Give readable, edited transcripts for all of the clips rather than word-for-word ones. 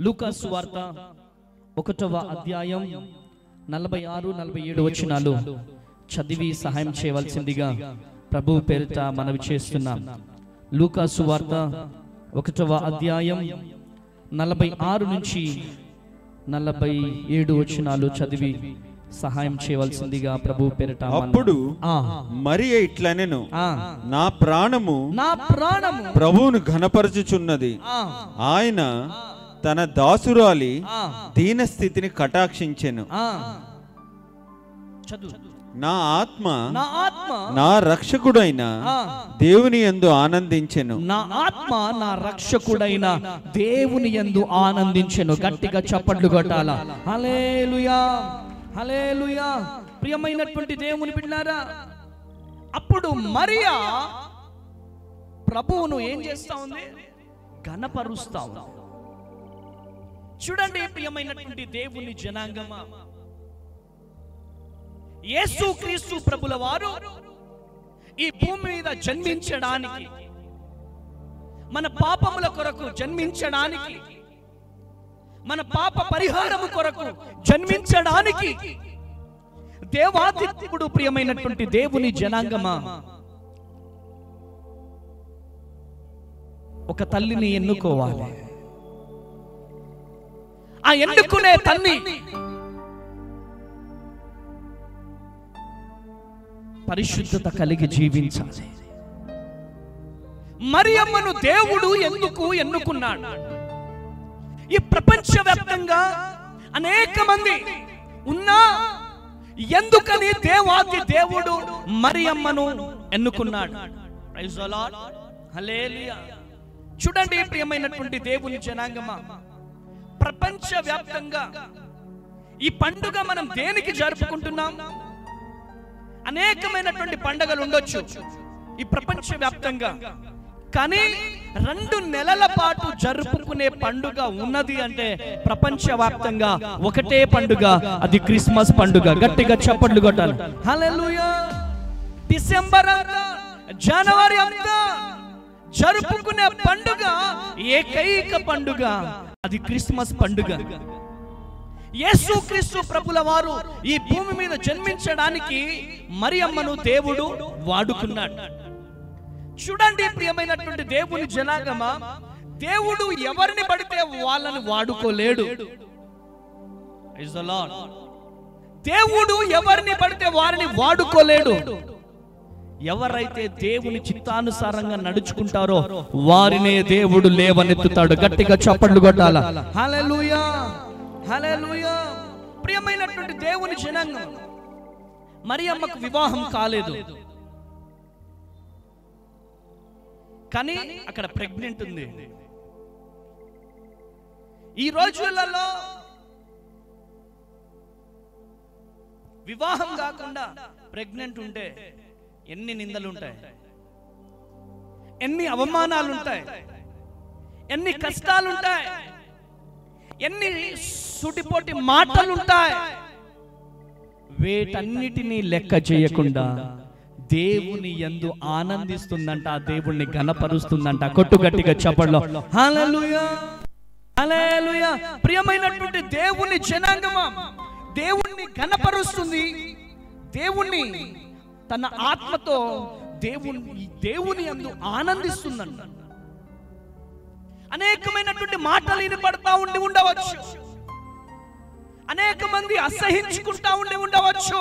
లూకా సువార్త 1వ అధ్యాయం 46-47 వచనాలు చదివి సహాయం చేయవలసిందిగా ప్రభువు పేరిట మనవి చేస్తున్నాం. లూకా సువార్త 1వ అధ్యాయం 46 నుంచి 47 వచనాలు చదివి సహాయం చేయవలసిందిగా ప్రభువు పేరిట. అప్పుడు మరియ ఇట్లనెను, నా ప్రాణము ప్రభువును ఘనపరచుచున్నది. ఆయన తన దాసురాలి దీన స్థితిని కటాక్షించెను. నా ఆత్మ నా రక్షకుడైన దేవుని యందు ఆనందించెను. నా ఆత్మ నా రక్షకుడైన దేవుని యందు ఆనందించెను. గట్టిగా చప్పట్లు కొట్టాల. హల్లెలూయా, హల్లెలూయా. ప్రియమైనటువంటి దేవుని బిడ్డలారా, అప్పుడు మరియా ప్రభువును ఏం చేస్తా ఉంది? ఘనపరుస్తా ఉంది. చూడండి ప్రియమైనటువంటి దేవుని జనాంగమా, యేసుక్రీస్తు ప్రభుల వారు ఈ భూమి మీద జన్మించడానికి, మన పాపముల కొరకు జన్మించడానికి, మన పాప పరిహారము కొరకు జన్మించడానికి దేవాది దేవుడు, ప్రియమైనటువంటి దేవుని జనాంగమా, ఒక తల్లిని ఎన్నుకోవాలి. ఆ ఎన్నుకునే తల్లి పరిశుద్ధత కలిగి జీవించాలి. మరియమ్మను దేవుడు ఎందుకు ఎన్నుకున్నాడు? ఈ ప్రపంచవ్యాప్తంగా అనేక మంది ఉన్నా ఎందుకని దేవాది దేవుడు మరియమ్మను ఎన్నుకున్నాడు? ప్రైజ్ ది లార్డ్, హల్లెలూయా. చూడండి ప్రియమైనటువంటి దేవుని జనాంగమా, ప్రపంచవ్యాప్తంగా ఈ పండుగ మనం దేనికి జరుపుకుంటున్నాం? అనేకమైనటువంటి పండుగలు ఉండొచ్చు ఈ ప్రపంచవ్యాప్తంగా, కానీ 2 నెలల పాటు జరుపుకునే పండుగ ఉన్నది అంటే ప్రపంచవ్యాప్తంగా ఒకటే పండుగ, అది క్రిస్మస్ పండుగ. గట్టిగా చప్పట్లు కొట్టాలి. హల్లెలూయా. డిసెంబర్ అంతా, జనవరి అంతా జరుపుకునే పండుగ ఏకైక పండుగ, అది క్రిస్మస్ పండుగ. యేసుక్రీస్తు ప్రభుల వారు ఈ భూమి మీద జన్మించడానికి మరియమ్మను దేవుడు వాడుకున్నాడు. చూడండి ప్రియమైనటువంటి దేవుని జనాంగమా, దేవుడు ఎవరిని పడితే వాళ్ళని వాడుకోలేడు. Praise the lord. దేవుడు ఎవరిని పడితే వారిని వాడుకోలేడు. ఎవరైతే దేవుని చిత్తానుసారంగా నడుచుకుంటారో వారినే దేవుడు లేవనెత్తుతాడు. గట్టిగా చప్పట్లు కొట్టాల. హల్లెలూయా, హల్లెలూయా. ప్రియమైనటువంటి దేవుని జనాంగం, మరియమ్మకు వివాహం కాలేదు, కానీ అక్కడ ప్రెగ్నెంట్ ఉంది. ఈ రోజులలో వివాహం కాకుండా ప్రెగ్నెంట్ ఉంటే ఎన్ని నిందలు ఉంటాయి, ఎన్ని అవమానాలు ఉంటాయి, ఎన్ని కష్టాలు ఉంటాయి, ఎన్ని సుటిపోటి మాటలు ఉంటాయి. వీటన్నిటినీ లెక్క చేయకుండా దేవుని యందు ఆనందిస్తుందంట, ఆ దేవుణ్ణి ఘనపరుస్తుందంట. కొట్టు గట్టిగా చప్పట్లో హల్లెలూయా, హల్లెలూయా. ప్రియమైనటువంటి దేవుని జనాంగమా, దేవుణ్ణి ఘనపరుస్తుంది. దేవుణ్ణి తన ఆత్మతో దేవుని యందు ఆనందిస్తుందంట. అనేకమైనటువంటి మాటలు వినపడతా ఉండవచ్చు, అనేక మంది అసహించుకుంటా ఉండవచ్చు.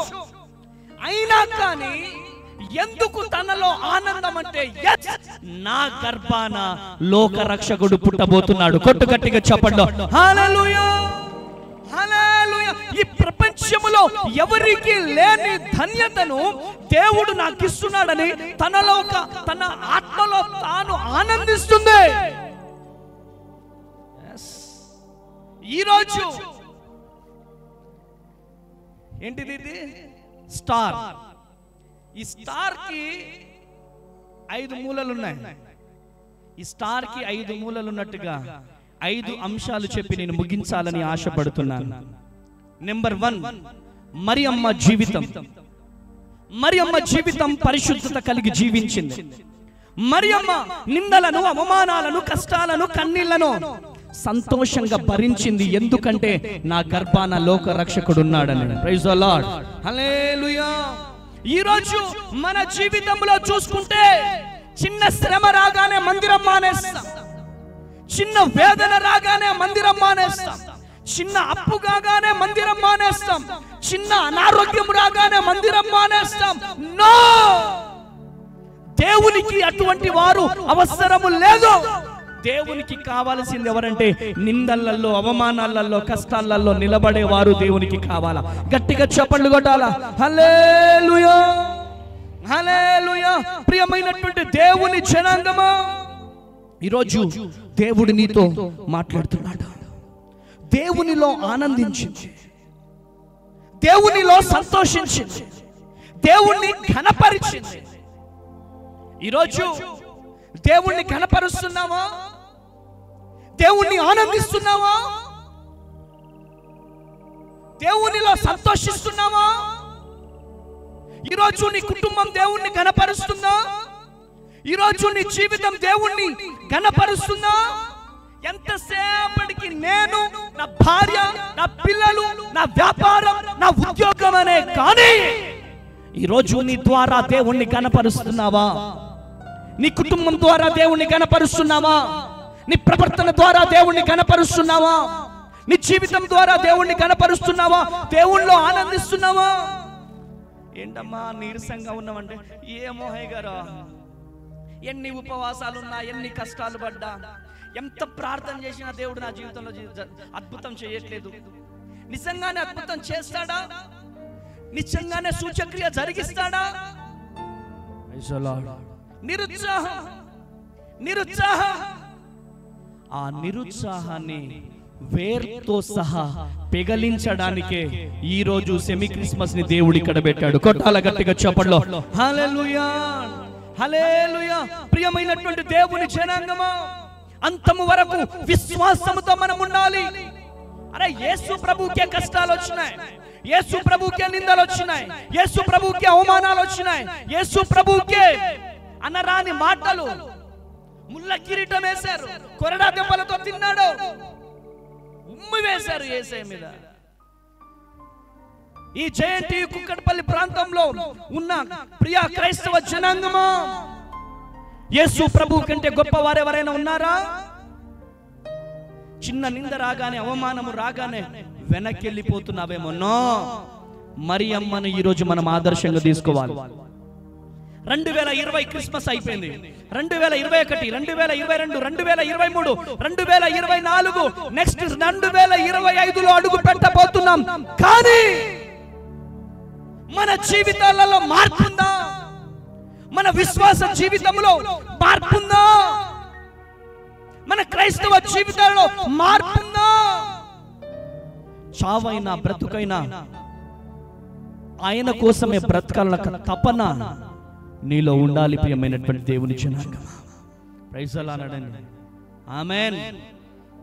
అయినా కానీ ఎందుకు తనలో ఆనందం అంటే, నా గర్భాన లోక రక్షకుడు పుట్టబోతున్నాడు. కొట్టు గట్టిగా చెప్పండి హల్లెలూయా, హల్లెలూయా. ఈ ప్రపంచములో ఎవరికి లేని ధన్యతను దేవుడు నాకు ఇస్తున్నాడని తనలో తన ఆత్మలో తాను ఆనందిస్తుంది. ఈరోజు ఏంటిది? ఇది స్టార్. ఈ స్టార్ కి 5 మూలలు ఉన్నాయి. ఈ స్టార్ కి 5 మూలలు ఉన్నట్టుగా 5 అంశాలు చెప్పి నేను ముగించాలని ఆశపడుతున్నాను. నెంబర్ 1, మరియమ్మ జీవితం. మరియమ్మ జీవితం పరిశుద్ధత కలిగి జీవించింది. మరియమ్మ నిందలను, అవమానాలను, కష్టాలను, కన్నీళ్లను సంతోషంగా భరించింది, ఎందుకంటే నా గర్భాన లోక రక్షకుడు ఉన్నాడని. ప్రైజ్ ది లార్డ్, హల్లెలూయా. ఈ రోజు మన జీవితంలో చూసుకుంటే చిన్న శ్రమ రాగానే మందిరం మానేస్తాం, చిన్న వేదన రాగానే మందిరం మానేస్తాం, చిన్న అప్పు కాగానే మందిరం మానేస్తాం, చిన్న అనారోగ్యం రాగానే మందిరం మానేస్తాం. నో, దేవునికి అటువంటి వారు అవసరము లేదు. దేవునికి కావాల్సింది ఎవరంటే నిందలలో, అవమానాలలో, కష్టాలలో నిలబడేవారు దేవునికి కావాలా. గట్టిగా చప్పట్లు కొట్టాలా. హల్లెలూయా, హల్లెలూయా. ప్రియమైనటువంటి దేవుని జనాంగమా, ఈరోజు దేవుడు నీతో మాట్లాడుతున్నాడు. దేవునిలో ఆనందించింది, దేవునిలో సంతోషించింది, దేవుణ్ణి ఘనపరిచింది. ఈరోజు దేవుణ్ణి ఘనపరుస్తున్నావా? దేవుణ్ణి ఆనందిస్తున్నావా? దేవునిలో సంతోషిస్తున్నావా? ఈరోజు నీ కుటుంబం దేవుణ్ణి ఘనపరుస్తుందా? ఈరోజు నీ జీవితం దేవుణ్ణి ఘనపరుస్తుందా? ఎంతసేపటికి నేను, నా భార్య, నా పిల్లలు, నా వ్యాపారం, నా ఉద్యోగం అనే కానీ ఈరోజు నీ ద్వారా దేవుణ్ణి ఘనపరుస్తున్నావా? నీ కుటుంబం ద్వారా దేవుణ్ణి ఘనపరుస్తున్నావా? నీ ప్రవర్తన ద్వారా దేవుణ్ణి ఘనపరుస్తున్నావా? నీ జీవితం ద్వారా దేవుణ్ణి ఘనపరుస్తున్నావా? దేవుణ్ణిలో ఆనందిస్తున్నావా? ఏంటమ్మా నీరసంగా ఉన్నామంటే, ఏమో హే గారు, ఎన్ని ఉపవాసాలున్నా, ఎన్ని కష్టాలు పడ్డా, ఎంత ప్రార్థన చేసినా దేవుడు నా జీవితంలో అద్భుతం చేయట్లేదు. నిజంగానే అద్భుతం చేస్తాడా? నిజంగానే సూచక్రియ జరిగిస్తాడా? నిరుత్సాహం, నిరుత్సాహం. ఆ నిరుత్సాహాన్ని వేర్తో సహా పెగలించడానికే ఈ రోజు సెమీ క్రిస్మస్ ని దేవుడు ఇక్కడ పెట్టాడు. కొట్టాల గట్టిగా చప్పట్లో. హల్లెలూయా, హల్లెలూయా. ప్రియమైనటువంటి దేవుని జనాంగమా, అంతము వరకు విశ్వాసముతో మనం ఉండాలి. అరే, యేసు ప్రభువుకే కష్టాలు వచ్చినాయి, యేసు ప్రభువుకే నిందలు వచ్చినాయి, యేసు ప్రభువుకే అవమానాలు వచ్చినాయి, యేసు ప్రభువుకే అనరాని మాటలు, ముళ్ళ కిరీటం వేశారు, కొరడా దెబ్బలతో తిన్నాడు, ఉమ్మి వేశారు యేసే మీద. ఈ జయంతి కుక్కడపల్లి ప్రాంతంలో ఉన్న ప్రియ క్రైస్తవ జనాంగమా, యేసు ప్రభు కంటే గొప్ప వారెవరైనా ఉన్నారా? చిన్న నింద రాగానే, అవమానము రాగానే వెనక్కి వెళ్ళిపోతున్నావేమో. నో, మరియమ్మను ఈరోజు మనం ఆదర్శంగా తీసుకోవాలి. 2020 క్రిస్మస్ అయిపోయింది, 2021, 2022, 2023, 2024, నెక్స్ట్ 2025లో అడుగు పెట్టబోతున్నాం. కానీ మన జీవితాలలో మార్పుందా? మన విశ్వాస జీవితంలో మార్పుందా? మన క్రైస్తవ జీవితాల్లో మార్పుందా? చావైనా బ్రతుకైనా ఆయన కోసమే బ్రతకాలన్న తపన నీలో ఉండాలి. ప్రియమైనటువంటి దేవుని జనాంగమా, ప్రైజ్ ది లార్డ్. ఆమేన్.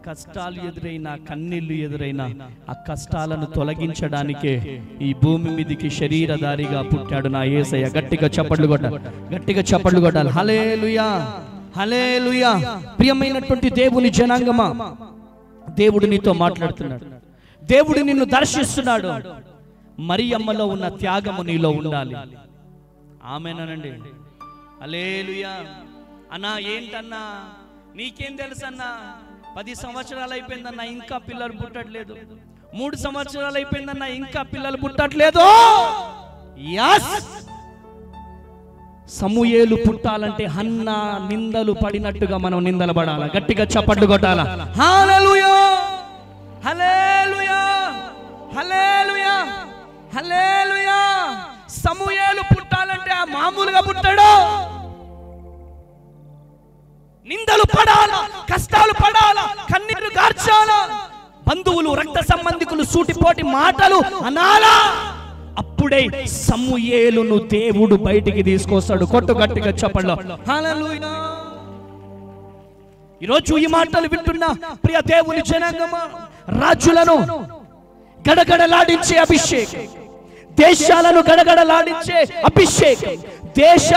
కష్టాలు ఎదురైనా, కన్నీళ్లు ఎదురైనా, ఆ కష్టాలను తొలగించడానికే ఈ భూమి మీదకి శరీరధారిగా పుట్టాడు నా యేసయ్య. గట్టిగా చప్పట్లు కొట్టాలి, గట్టిగా చప్పట్లు కొట్టాలి. హల్లెలూయా, హల్లెలూయా. ప్రియమైనటువంటి దేవుని జనాంగమా, దేవుడు నీతో మాట్లాడుతున్నాడు, దేవుడు నిన్ను దర్శిస్తున్నాడు. మరియమ్మలో ఉన్న త్యాగము నీలో ఉండాలి. ఆమేనండి. హల్లెలూయా. అన్నా ఏంటన్నా, నీకేం తెలుసన్నా, 10 సంవత్సరాలు అయిపోయిందన్నా ఇంకా పిల్లలు పుట్టట్లేదు, 3 సంవత్సరాలు అయిపోయిందన్నా ఇంకా పిల్లలు పుట్టట్లేదు. యస్, సమూయేలు పుట్టాలంటే హన్నా నిందలు పడినట్టుగా మనం నిందలు పడాలి. గట్టిగా చప్పట్లు కొట్టాలా. హల్లెలూయా, హల్లెలూయా, హల్లెలూయా, హల్లెలూయా. సమూయేలు పుట్టాలంటే ఆ మామూలుగా పుట్టాడు. నిందలు పడాలా, కష్టాలు పడాలా, కన్నీరు గార్చాలా, బంధువులు, రక్త సంబంధికులు సూటిపోటి మాటలు అనాలా. అప్పుడే సమూయేలును దేవుడు బయటికి తీసుకొస్తాడు. కొట్టు గట్టిగా చప్పట్లో. హల్లెలూయా. ఈరోజు ఈ మాటలు వింటున్న ప్రియ దేవుని జనాంగమా, రాజులను గడగడలాడించే అభిషేకం, దేశాలను గడగడలాడించే అభిషేకం, దేశ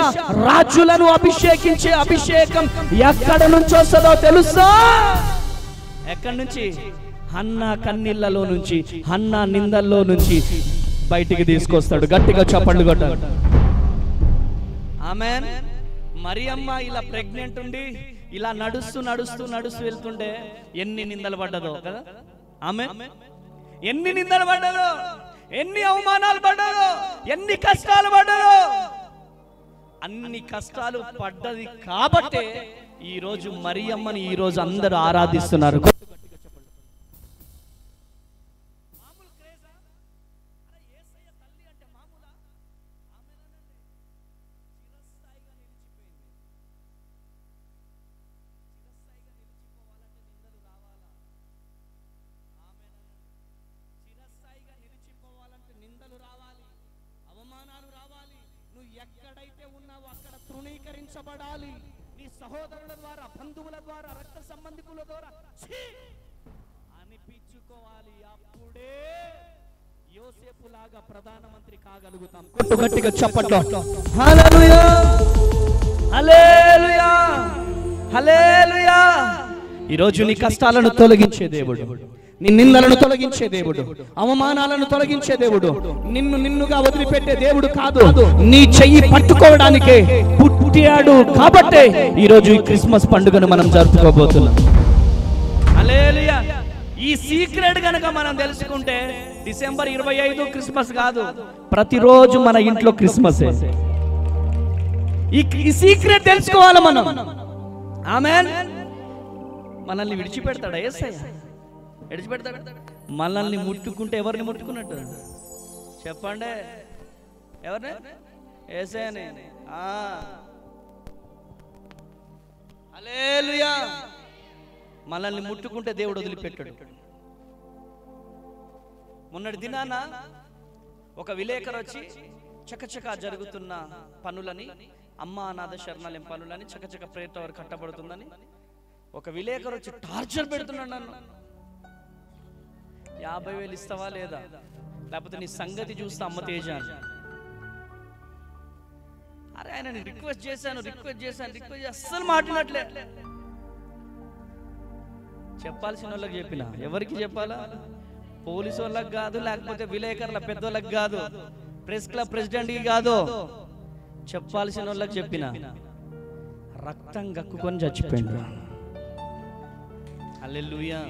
రాజులను అభిషేకించే అభిషేకం ఎక్కడ నుంచి వస్తుందో తెలుసా? ఎక్కడి నుంచి? హన్నా కన్నీళ్లలో నుంచి, హన్నా నిందల్లో నుంచి బయటికి తీసుకొస్తాడు. గట్టిగా చప్పట్లు కొట్టాలి. ఆమేన్. మరియమ్మ ఇలా ప్రెగ్నెంట్ ఉండి ఇలా నడుస్తూ నడుస్తూ నడుస్తూ వెళ్తుంటే ఎన్ని నిందలు పడ్డదో కదా. ఆమేన్. ఎన్ని నిందలు పడ్డదో, ఎన్ని అవమానాలు పడ్డదో, ఎన్ని కష్టాలు పడ్డదో. అన్ని కష్టాలు పడ్డది కాబట్టే ఈ రోజు మరియమ్మని ఈ రోజు అందరూ ఆరాధిస్తున్నారు. ఎక్కడైతే ఉన్నావో అక్కడ తృణీకరించబడాలి. నీ సహోదరుల ద్వారా, బంధువుల ద్వారా, రక్త సంబంధికుల ద్వారా అనిపించుకోవాలి. అప్పుడే యోసేపు లాగా ప్రధానమంత్రి కాగలుగుతాం. గట్టిగా చప్పట్లు. హల్లెలూయా, హల్లెలూయా, హల్లెలూయా. ఈరోజు నీ కష్టాలను తొలగించే దేవుడు, నీ నిందలను తొలగించే దేవుడు, అవమానాలను తొలగించే దేవుడు, నిన్నుగా వదిలిపెట్టే దేవుడు కాదు. నీ చెయ్యి పట్టుకోవడానికే పుట్టాడు కాబట్టే ఈరోజు ఈ క్రిస్మస్ పండుగను మనం జరుపుకోబోతున్నాం. హల్లెలూయా. ఈ సీక్రెట్ గనక మనం తెలుసుకుంటే డిసెంబర్ 25 క్రిస్మస్ కాదు, ప్రతిరోజు మన ఇంట్లో క్రిస్మస్. ఈ సీక్రెట్ తెలుసుకోవాలి మనం. ఆమేన్. మనల్ని విడిచిపెడతాడా యేసయ్య? విడిచిపెడతాడు. మనల్ని ముట్టుకుంటే ఎవరిని ముట్టుకున్నట్టు చెప్పండి? ఎవరిని? యేసయ్యని. హల్లెలూయా. మనల్ని ముట్టుకుంటే దేవుడు వదిలిపెట్టాడు. మొన్నటి దినాన ఒక విలేకరు వచ్చి చకచకా జరుగుతున్న పనులని, అమ్మ అనాథ శరణాలయం పనులని, చకచక ప్రేయర్ టవర్ కట్టబడుతుందని ఒక విలేకరు వచ్చి టార్చర్ పెడుతున్నాడు నన్ను. 50,000 ఇస్తావా లేదా, లేకపోతే నీ సంగతి చూస్తా అమ్మ తేజ. అరే ఆయన రిక్వెస్ట్ చేశాను అస్సలు మాట్లాడట్లే. చెప్పాల్సిన వాళ్ళకి చెప్పిన, ఎవరికి చెప్పాలా? పోలీసు వాళ్ళకి కాదు, లేకపోతే విలేకరుల పెద్దోళ్ళకి కాదు, ప్రెస్ క్లబ్ ప్రెసిడెంట్కి కాదు, చెప్పాల్సిన వాళ్ళకి చెప్పిన. రక్తం గక్కుకొని చచ్చిపోయిండు. హల్లెలూయా.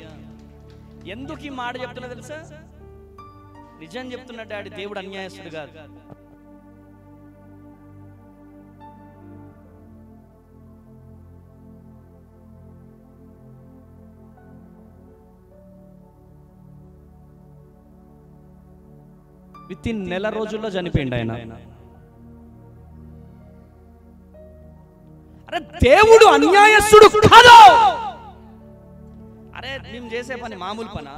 ఎందుకు ఈ మాట చెప్తున్నా తెలుసా? నిజం చెప్తున్నా డాడీ, దేవుడు అన్యాయస్తుడు కాదు. విత్ ఇన్ నెల రోజుల్లో చనిపోయిండు ఆయన. అరే దేవుడు అన్యాయస్తుడు కాదు. అరే మేము చేసే పని మామూలు పనా?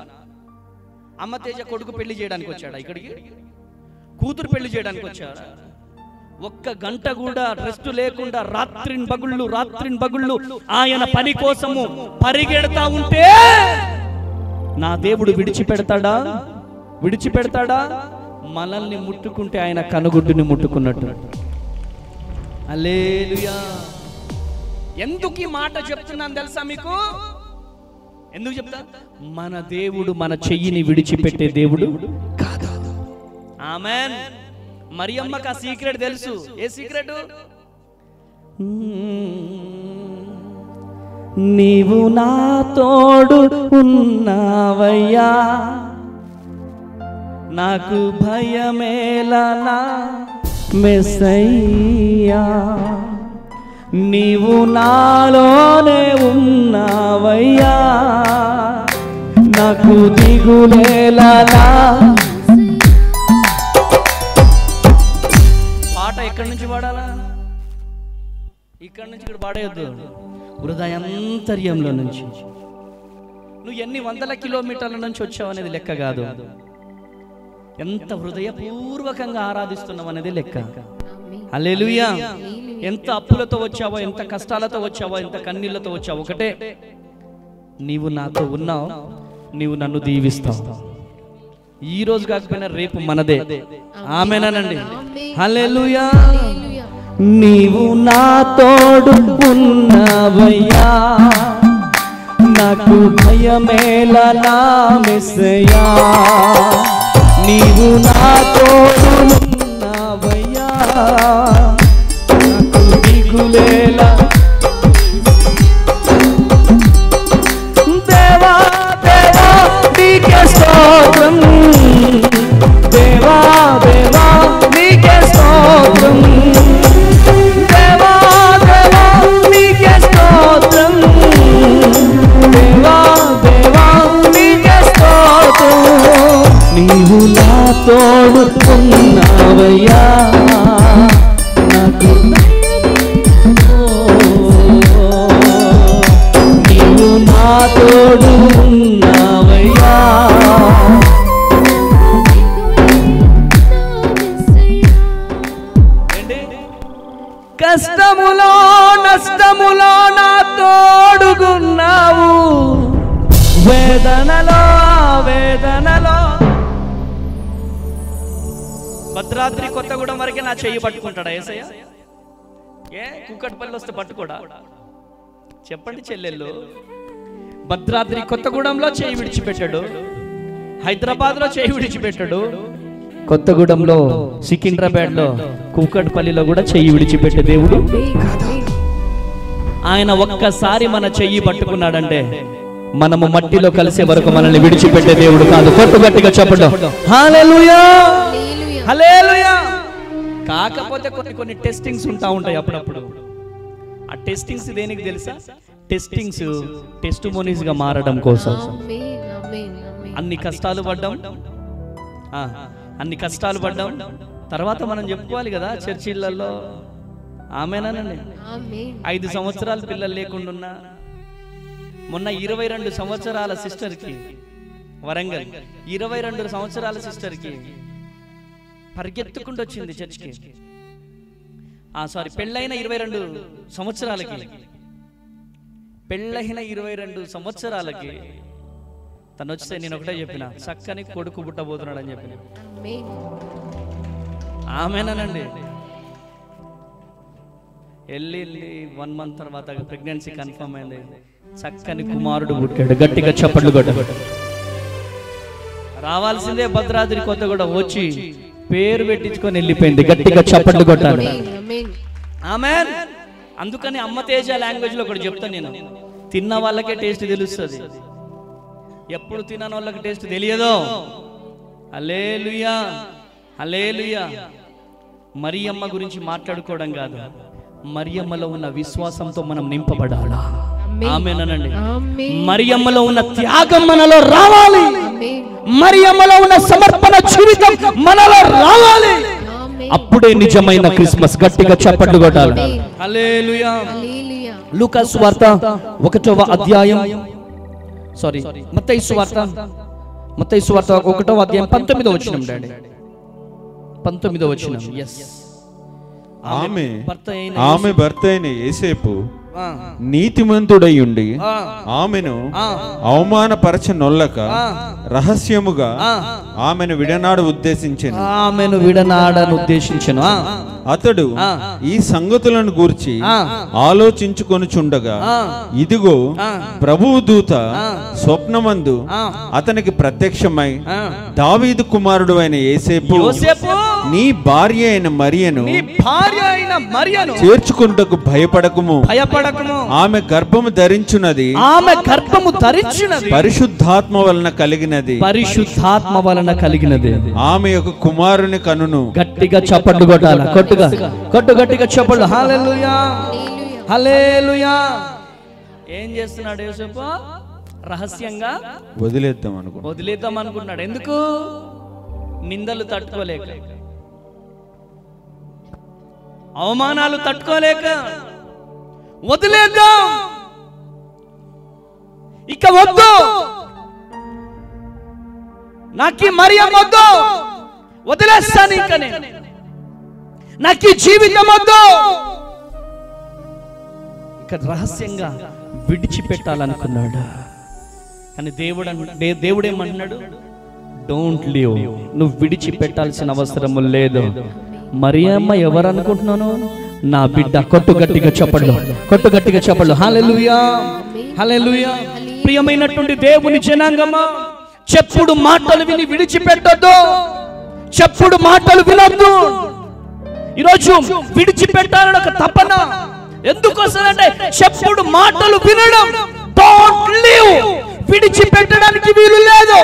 అమ్మ తేజ కొడుకు పెళ్లి చేయడానికి వచ్చాడా ఇక్కడికి? కూతురు పెళ్లి చేయడానికి వచ్చాడా? ఒక్క గంట కూడా రెస్ట్ లేకుండా రాత్రిన్ పగుళ్ళు ఆయన పని కోసము పరిగెడతా ఉంటే నా దేవుడు విడిచిపెడతాడా? మనల్ని ముట్టుకుంటే ఆయన కనుగుడ్డుని ముట్టుకున్నట్టు. హల్లెలూయా. ఎందుకు ఈ మాట చెప్తున్నాను తెలుసా మీకు? ఎందుకు చెప్తా? మన దేవుడు మన చెయ్యిని విడిచిపెట్టే దేవుడు కాదు. ఆమేన్. మరియమ్మకి ఆ సీక్రెట్ తెలుసు. ఏ సీక్రెట్? నీవు నా తోడు ఉన్నావయ్యా, నాకు భయమేలనా మెస్సయ్యా, నీవు నాలోనే ఉన్నావయ్యా, నాకు దిగులేలనా. పాట ఎక్కడి నుంచి పాడాలా? ఇక్కడి నుంచి ఇక్కడ పాడేయద్దు, హృదయాంతర్యంలో నుంచి. నువ్వు ఎన్ని వందల కిలోమీటర్ల నుంచి వచ్చావు అనేది లెక్క కాదు, ఎంత హృదయపూర్వకంగా ఆరాధిస్తున్నావు అనేది లెక్క. హల్లెలూయా. ఎంత అప్పులతో వచ్చావో, ఎంత కష్టాలతో వచ్చావో, ఎంత కన్నీళ్లతో వచ్చావో, ఒకటే, నీవు నాతో ఉన్నావు, నీవు నన్ను దీవిస్తావు. ఈ రోజు కాకపోయినా రేపు మనదే. ఆమేనండి. హల్లెలూయా. నీవు నా తోడు ఉన్నావయ్యా, నాకు భయమేలా నా మెస్సయ్యా, నీవు నా తోడు ఉన్నావయ్యా, నాకు దిగులేలా. దేవా దేవా నీకే స్తోత్రం, దేవా దేవా నీకే స్తోత్రం, దేవా దేవా నీకే స్తోత్రం, దేవా దేవా నీకే స్తోత్రం, నీవు నా తోడు ఉన్నావయ్యా, నాకు నీవు నా తోడు ఉన్నావయ్యా. కష్టములో నష్టములో నా తోడుగున్నావు, వేదనలో వేదనలో. భద్రాద్రి కొత్తగూడెం వరకే నా చెయ్యి పట్టుకుంటాడా యేసయ్య? ఏ కూకట్పల్లి వస్తే పట్టుకోడా? చెప్పండి చెల్లెళ్ళు. భద్రాద్రి కొత్తగూడెంలో చెయ్యి విడిచిపెట్టాడు, హైదరాబాద్లో చెయ్యి విడిచిపెట్టాడు, కొత్తగూడెంలో సికింద్రాబాద్లో కూకట్పల్లిలో కూడా చెయ్యి విడిచిపెట్టే దేవుడు. ఆయన ఒక్కసారి మన చెయ్యి పట్టుకున్నాడంటే మనము మట్టిలో కలిసే వరకు మనల్ని విడిచిపెట్టే దేవుడు కాదు. కొట్టు గట్టిగా చెప్పండి హల్లెలూయా, హల్లెలూయా. కాకపోతే కొన్ని టెస్టింగ్స్ ఉంటాయి అప్పుడప్పుడు. ఆ టెస్టింగ్స్ దేనికి తెలుసా? టెస్టింగ్స్ టెస్టిమోనీస్ గా మారడం కోసం. అన్ని కష్టాలు పడ్డాం, తర్వాత మనం చెప్పుకోవాలి కదా చర్చిలలో. ఆమేనండి. 5 సంవత్సరాల పిల్లలు లేకుండా మొన్న 22 సంవత్సరాల సిస్టర్కి వరంగల్ 22 సంవత్సరాల సిస్టర్కి పరిగెత్తుకుంటూ వచ్చింది చర్చికి. పెళ్ళైన 22 సంవత్సరాలకి తను వస్తే నేను ఒకటే చెప్పిన, చక్కని కొడుకు పుట్టబోతున్నాడు అని చెప్పిన. ఆమెనండి. వెళ్ళి 1 మంత్ తర్వాత ప్రెగ్నెన్సీ కన్ఫర్మ్ అయింది, చక్కని కుమారుడు పుట్టాడు. గట్టిగా చప్పట్లు కొట్టాడు. రావాల్సిందే భద్రాద్రి కొత్తగూడెం, వచ్చి పేరు పెట్టించుకొని వెళ్ళిపోయింది. గట్టిగా చప్పట్లు కొట్టాలి. ఆమేన్. అందుకని అమ్మ తేజ లాంగ్వేజ్ లో ఒకటి చెప్తాను నేను, తిన్న వాళ్ళకే టేస్ట్ తెలుస్తుంది, ఎప్పుడు తినని వాళ్ళకి టేస్ట్ తెలియదు. హల్లెలూయా, హల్లెలూయా. మరియమ్మ గురించి మాట్లాడుకోవడం కాదు, మరియమ్మలో ఉన్న విశ్వాసంతో మనం నింపబడాలా. ఆమేనండి. మరియమ్మలో ఉన్న త్యాగం మనలో రావాలి, మరియమ్మలో ఉన్న సమర్పణ జీవితం మనలో రావాలి. అప్పుడే నిజమైన క్రిస్మస్. గట్టిగా చప్పట్లు కొట్టాలి. హల్లెలూయా. లూకా సువార్త 1వ అధ్యాయం, మత్తయి సువార్త 1వ అధ్యాయం 19వ వచనం. డాడీ 19వ వచనం. ఆమె భర్త అయిన యోసేపు నీతిమంతుడై ఉండి ఆమెను అవమానపరచనొల్లక రహస్యముగా ఆమెను విడనాడనుద్దేశించెను. అతడు ఈ సంగతులను గూర్చి ఆలోచించుకొనుచుండగా ఇదిగో ప్రభువు దూత స్వప్నమందు అతనికి ప్రత్యక్షమై, దావీదు కుమారుడు అయిన యోసేపు, నీ భార్య అయిన మరియను చేర్చుకొనుటకు భయపడకుము, ఆమె గర్భము ధరించున్నది, పరిశుద్ధాత్మ వలన కలిగినది, ఆమె యొక్క కుమారుని కనును. గట్టిగా చప్పట్లు కొట్టాలి. గట్టిగా చప్పట్లు. హల్లెలూయా, హల్లెలూయా. ఏం చేస్తున్నాడు యోసేపు? రహస్యంగా వదిలేద్దాం అనుకున్నాడు. ఎందుకు? నిందలు తట్టుకోలేక, అవమానాలు తట్టుకోలేక వదిలేద్దాం, ఇక వద్దు, నాకు మరియమ్మ వద్దు, వదిలేస్తాను, ఇక నాకు జీవితం వద్దు. ఇక రహస్యంగా విడిచిపెట్టాలనుకున్నాడు. కానీ దేవుడేమన్నాడు? డోంట్ లీవ్, నువ్వు విడిచిపెట్టాల్సిన అవసరం లేదు. మరియమ్మ ఎవరు అనుకుంటున్నాను? నా బిడ్డ. గట్టిగా చెప్పండి. హల్లెలూయా, హల్లెలూయా. ప్రియమైనటువంటి దేవుని జనాంగమా, చెప్పుడు మాటలు విని విడిచిపెట్టొద్దు. చెప్పుడు మాటలు వినొద్దు. ఈరోజు విడిచిపెట్టాలని ఒక తపన ఎందుకు వస్తుందంటే, చెప్పుడు మాటలు వినడం. Don't live. విడిచిపెట్టడానికి వీలు లేదు.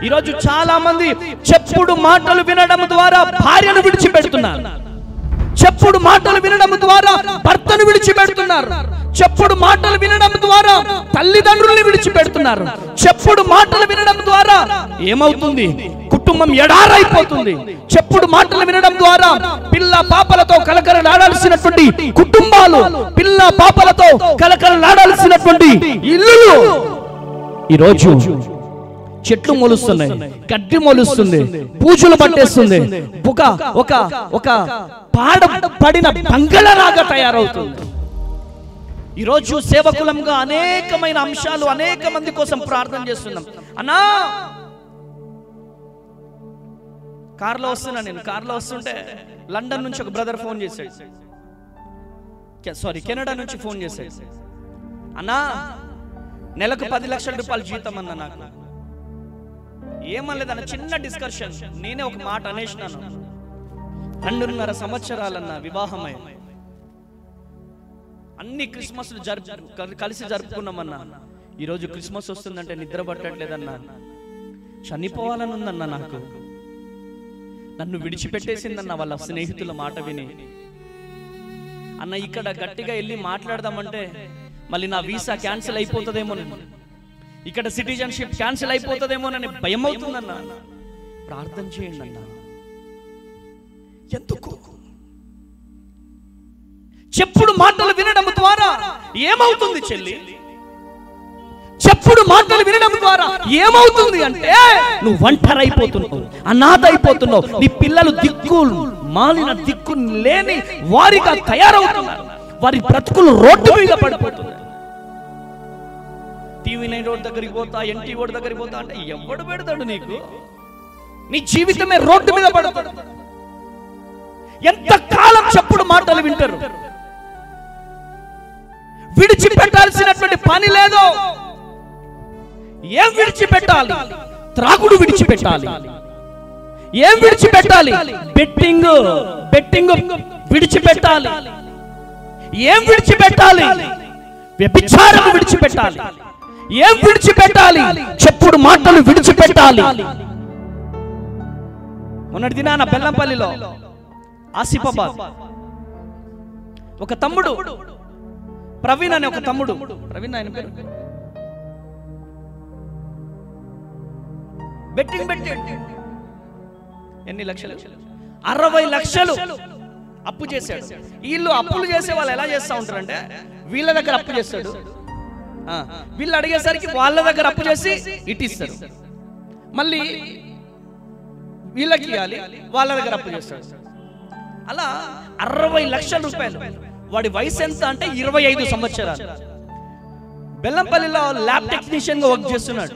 ఈరోజు చాలా మంది చెప్పుడు మాటలు వినడం ద్వారా భార్యను విడిచిపెడుతున్నారు. చెప్పుడు మాటలు వినడం ద్వారా భర్తను విడిచిపెడుతున్నారు. చెప్పుడు మాటలు వినడం ద్వారా తల్లిదండ్రుల్ని విడిచిపెడుతున్నారు. చెప్పుడు మాటలు వినడం ద్వారా ఏమవుతుంది? కుటుంబం ఎడారైపోతుంది. చెప్పుడు మాటలు వినడం ద్వారా పిల్ల పాపలతో కలకలలాడాల్సినటువంటి కుటుంబాలు, పిల్ల పాపలతో కలకలలాడాల్సినటువంటి ఇల్లులు ఈరోజు చెట్లు మొలుస్తున్నాయి, గడ్డి మొలుస్తుంది, పూజలు పట్టేస్తుంది, ఒక పాడపడిన బంగళలాగా తయారవుతుంది. ఈరోజు సేవకులంగా అనేకమైన అంశాలు, అనేక మంది కోసం ప్రార్థన చేస్తున్నాం. అన్నా కార్లో వస్తున్నా, నేను కార్లో వస్తుంటే లండన్ నుంచి ఒక బ్రదర్ ఫోన్ చేశాడు, కెనడా నుంచి ఫోన్ చేశాడు. అన్నా నెలకు 10 లక్షల రూపాయలు జీతం అన్నా. నాకు ఏమనలేదన్న, చిన్న డిస్కషన్. నేనే ఒక మాట అనేసినాను. 2.5 సంవత్సరాలన్న వివాహమై అన్ని క్రిస్మస్లు కలిసి జరుపుకున్నామన్నా. ఈరోజు క్రిస్మస్ వస్తుందంటే నిద్ర పట్టట్లేదన్నా. చనిపోవాలని ఉందన్నా. నాకు నన్ను విడిచిపెట్టేసిందన్న వాళ్ళ స్నేహితుల మాట విని. అన్న ఇక్కడ గట్టిగా వెళ్ళి మాట్లాడదామంటే మళ్ళీ నా వీసా క్యాన్సిల్ అయిపోతుందేమోనని, ఇక్కడ సిటిజన్షిప్ క్యాన్సిల్ అయిపోతుందేమోనని భయం అవుతుందన్న. ప్రార్థన చేయండి అన్న. ఎందుకు? చెప్పుడు మాటలు వినడం ద్వారా ఏమవుతుంది చెల్లి? చెప్పుడు మాటలు వినడం ద్వారా ఏమవుతుంది అంటే, నువ్వు ఒంటరైపోతున్నావు, అనాథ అయిపోతున్నావు. నీ పిల్లలు మాలిన దిక్కు లేని వారిగా తయారవుతున్నారు. వారి బ్రతుకులు రోడ్డు మీద పడిపోతున్నాయి. TV9 రోడ్ దగ్గరికి పోతా, NT రోడ్ దగ్గరికి పోతా అంటే ఎవడు పెడతాడు నీకు? నీ జీవితమే రోడ్డు మీద పడతాడు. ఎంత కాలం చెప్పుడు మాటలు వింటారు? విడిచిపెట్టాల్సినటువంటి పని లేదు. ఏం విడిచిపెట్టాలి? త్రాగుడు విడిచిపెట్టాలి. ఏం విడిచిపెట్టాలి? బెట్టింగ్ విడిచిపెట్టాలి. ఏం విడిచిపెట్టాలి? వ్యభిచారం విడిచిపెట్టాలి. ఏం విడిచిపెట్టాలి? చెప్పుడు మాటలు విడిచిపెట్టాలి. మొన్నటి దినాన బెల్లంపల్లిలో ఆసిఫాబాద్ ఒక తమ్ముడు, ప్రవీణ్ అనే ఒక తమ్ముడు, ప్రవీణ్ ఆయన పేరు, బెట్టింగ్ ఎన్ని లక్షలు? 60 లక్షలు అప్పు చేశాడు. వీళ్ళు అప్పులు చేసే వాళ్ళు ఎలా చేస్తూ ఉంటారంటే, వీళ్ళ దగ్గర అప్పు చేస్తాడు, వీళ్ళు అడిగేసరికి వాళ్ళ దగ్గర అప్పు చేసి ఇటు ఇస్తారు, మళ్ళీ వీళ్ళకి ఇవ్వాలి, వాళ్ళ దగ్గర అప్పు చేస్తాడు. అలా 60 లక్షల రూపాయలు. వాడి వయసు ఎంత అంటే 25 సంవత్సరాలు. బెల్లంపల్లిలో ల్యాబ్ టెక్నీషియన్ గా వర్క్ చేస్తున్నాడు.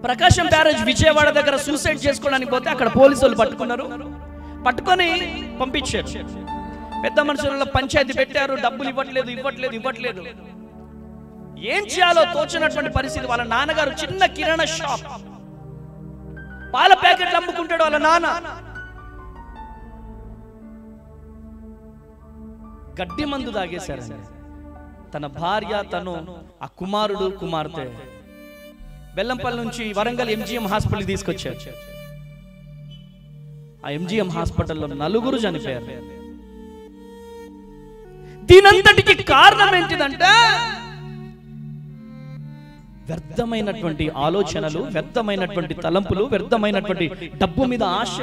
ప్రకాశం బ్యారేజ్ విజయవాడ దగ్గర సూసైడ్ చేసుకోవడానికి పోతే అక్కడ పోలీసులు పట్టుకొని పంపించారు. పెద్ద మనుషులలో పంచాయతీ పెట్టారు. డబ్బులు ఇవ్వట్లేదు. ఏం చేయాలో తోచినటువంటి పరిస్థితి. వాళ్ళ నాన్నగారు చిన్న కిరాణా షాప్, పాల ప్యాకెట్లు అమ్ముకుంటాడు వాళ్ళ నాన్న. గడ్డి మందు తాగేశారు. తన భార్య, తను, ఆ కుమారుడు, కుమార్తె బెల్లంపల్లి నుంచి వరంగల్ MGM హాస్పిటల్ తీసుకొచ్చారు. ఆ MGM హాస్పిటల్లో 4 చనిపోయారు. దీనంతటికి కారణం ఏంటిదంటే, వ్యర్థమైనటువంటి ఆలోచనలు, వ్యర్థమైనటువంటి తలంపులు, వ్యర్థమైనటువంటి డబ్బు మీద ఆశ.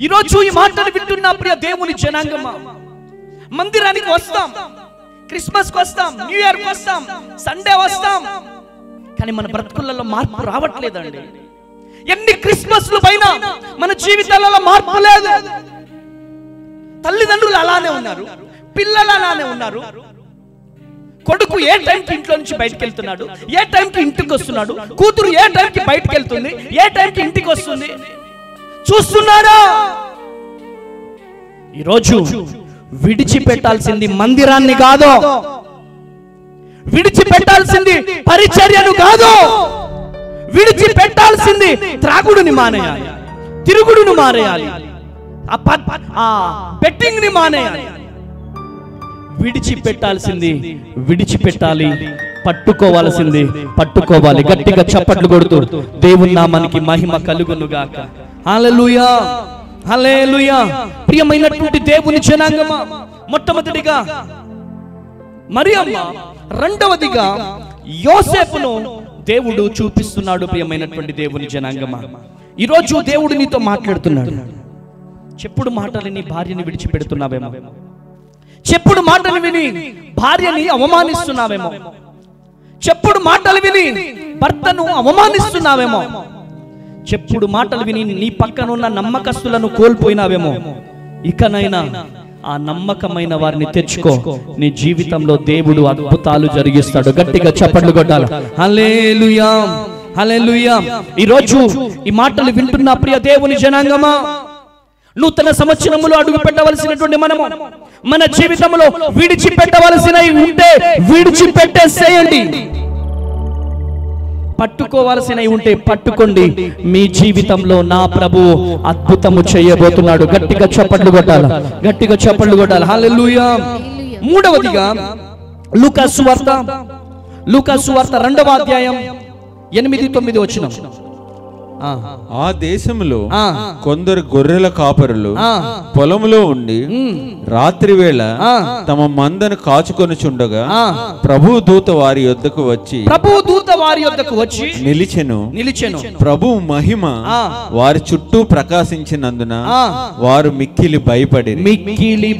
ఈరోజు ఈ మాటలు వింటున్న ప్రియ దేవుని జనాంగమా, మందిరానికి వస్తాం, క్రిస్మస్ కి వస్తాం, న్యూ ఇయర్ కి వస్తాం, సండే వస్తాం, కానీ మన బ్రతుకులలో మార్పు రావట్లేదండి. ఎన్ని క్రిస్మస్లు పైన మన జీవితాలలో మార్పు లేదు. తల్లిదండ్రులు అలానే ఉన్నారు, పిల్లలు అలానే ఉన్నారు. కొడుకు ఏ టైంకి ఇంట్లో నుంచి బయటకు వెళ్తున్నాడు, ఏ టైంకి ఇంటికి వస్తున్నాడు, కూతురు ఏ టైంకి బయటకు వెళ్తుంది, ఏ టైంకి ఇంటికి వస్తుంది చూస్తున్నారా? ఈరోజు విడిచిపెట్టాల్సింది మందిరాన్ని కాదు, విడిచిపెట్టాల్సింది పరిచర్యను కాదు, విడిచిపెట్టాల్సింది త్రాగుడుని మానేయాలి, తిరుగుడును మానేయాలి, ఆ బెట్టింగ్ ని మానేయాలి. విడిచిపెట్టాల్సింది విడిచిపెట్టాలి, పట్టుకోవాల్సింది పట్టుకోవాలి. గట్టిగా చప్పట్లు కొడుతూ దేవుని నామానికి మహిమ కలుగును గాక. హల్లెలూయా, హల్లెలూయా. ప్రియమైనటువంటి దేవుని జనాంగమా, మొట్టమొదటిగా మరియమ్మ, రెండవదిగా యోసేపును దేవుడు చూపిస్తున్నాడు. ప్రియమైనటువంటి దేవుని జనాంగమా, ఈరోజు దేవుడు నీతో మాట్లాడుతున్నాడు. చెప్పుడు మాటలు నీ భార్యని విడిచిపెడుతున్నావేమో, చెప్పుడు మాటలు విని భార్యని అవమానిస్తున్నావేమో, చెప్పుడు మాటలు విని భర్తను అవమానిస్తున్నావేమో, చెప్పుడు మాటలు విని నీ పక్కనున్న నమ్మకస్తులను కోల్పోయినావేమో. ఇకనైనా ఆ నమ్మకమైన వారిని తెచ్చుకో, నీ జీవితంలో దేవుడు అద్భుతాలు జరిగిస్తాడు. గట్టిగా చప్పట్లు కొట్టాలి. హల్లెలూయా, హల్లెలూయా. ఈరోజు ఈ మాటలు వింటున్న ప్రియ దేవుని జనాంగమా, నూతన సంవత్సరములో అడుగు పెట్టవలసినటువంటి మనము మన జీవితంలో విడిచిపెట్టవలసినవి ఉంటే విడిచిపెట్టేసేయండి, పట్టుకోవాల్సినవి ఉంటే పట్టుకోండి. మీ జీవితంలో నా ప్రభువు అద్భుతము చేయబోతున్నాడు. గట్టిగా చప్పట్లు కొట్టాలి, గట్టిగా చప్పట్లు కొట్టాలి. హల్లెలూయా. మూడవదిగా లూకా సువార్త 2వ అధ్యాయం 8-9 వచనం. ఆ దేశంలో కొందరు గొర్రెల కాపరులు పొలములో ఉండి రాత్రి వేళ తమ మందను కాచుకొనుచుండగా ప్రభువు దూత వారి యొద్దకు వచ్చి నిలిచెను. ప్రభువు మహిమ వారి చుట్టూ ప్రకాశించినందున వారు మిక్కిలి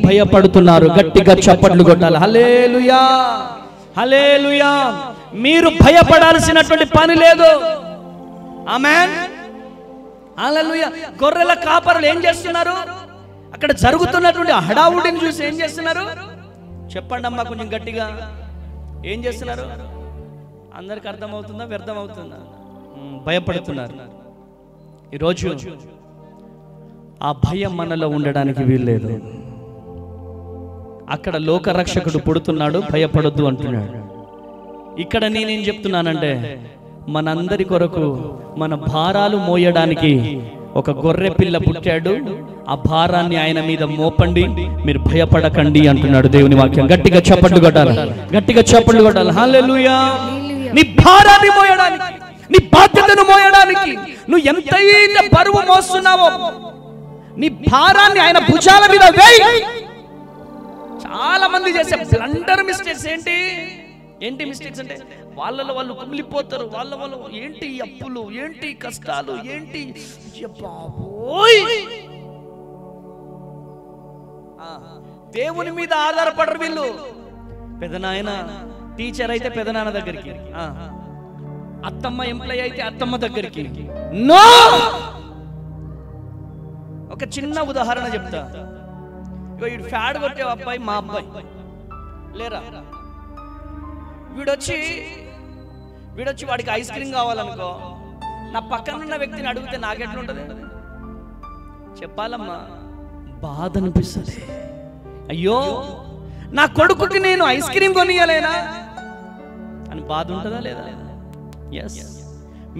భయపడుతున్నారు. గట్టిగా చప్పట్లు కొట్టాలి. హల్లెలూయా, హల్లెలూయా. మీరు భయపడాల్సినటువంటి పని లేదు. ఆమేన్, హల్లెలూయా. గొర్రెల కాపరులు ఏం చేస్తున్నారు? అక్కడ జరుగుతున్నటువంటి హడావుడిని చూసి ఏం చేస్తున్నారు? చెప్పండి అమ్మా కొంచెం గట్టిగా. ఏం చేస్తున్నారు? అందరికి అర్థమవుతుందా, వ్యర్థం అవుతుందా? భయపడుతున్నారు. ఈరోజు ఆ భయం మనలో ఉండడానికి వీల్లేదు. అక్కడ లోకరక్షకుడు పుడుతున్నాడు, భయపడొద్దు అంటున్నాడు. ఇక్కడ నేనేం చెప్తున్నానంటే, మనందరి కొరకు మన భారాలు మోయడానికి ఒక గొర్రె పిల్ల పుట్టాడు. ఆ భారాన్ని ఆయన మీద మోపండి, మీరు భయపడకండి అంటున్నాడు దేవుని వాక్యం. గట్టిగా చప్పట్లు కొట్టాలి, గట్టిగా చప్పట్లు కొట్టాలి. హల్లెలూయా. నీ భారాన్ని మోయడానికి, నీ బాధ్యతను మోయడానికి నువ్వు ఎంతైతే బరువు మోస్తున్నావో నీ భారాన్ని ఆయన భుజాల మీద వేయి. చాలా మంది చేసే బ్లండర్ మిస్టేక్స్ ఏంటి మిస్టేక్స్ అంటే, వాళ్ళలో వాళ్ళు కుమిలిపోతారు. వాళ్ళ ఏంటి అప్పులు, ఏంటి కష్టాలు, ఏంటి దేవుని మీద ఆధారపడరు వీళ్ళు. పెదనాయన టీచర్ అయితే పెదనాన్న దగ్గరికి, అత్తమ్మ ఎంప్లాయ్ అయితే అత్తమ్మ దగ్గరికి. నో, ఒక చిన్న ఉదాహరణ చెప్తా. ఇటు ఫ్యాడ్ కొట్టే అబ్బాయి మా అబ్బాయి లేరా, వీడొచ్చి వాడికి ఐస్ క్రీమ్ కావాలనుకో, నా పక్కనున్న వ్యక్తిని అడిగితే నాకెట్లుంటది చెప్పాలమ్మా? బాధ అనిపిస్తుంది. అయ్యో నా కొడుకుకి నేను ఐస్ క్రీమ్ కొనియలేనా అని బాధ ఉంటుందా లేదా? ఎస్.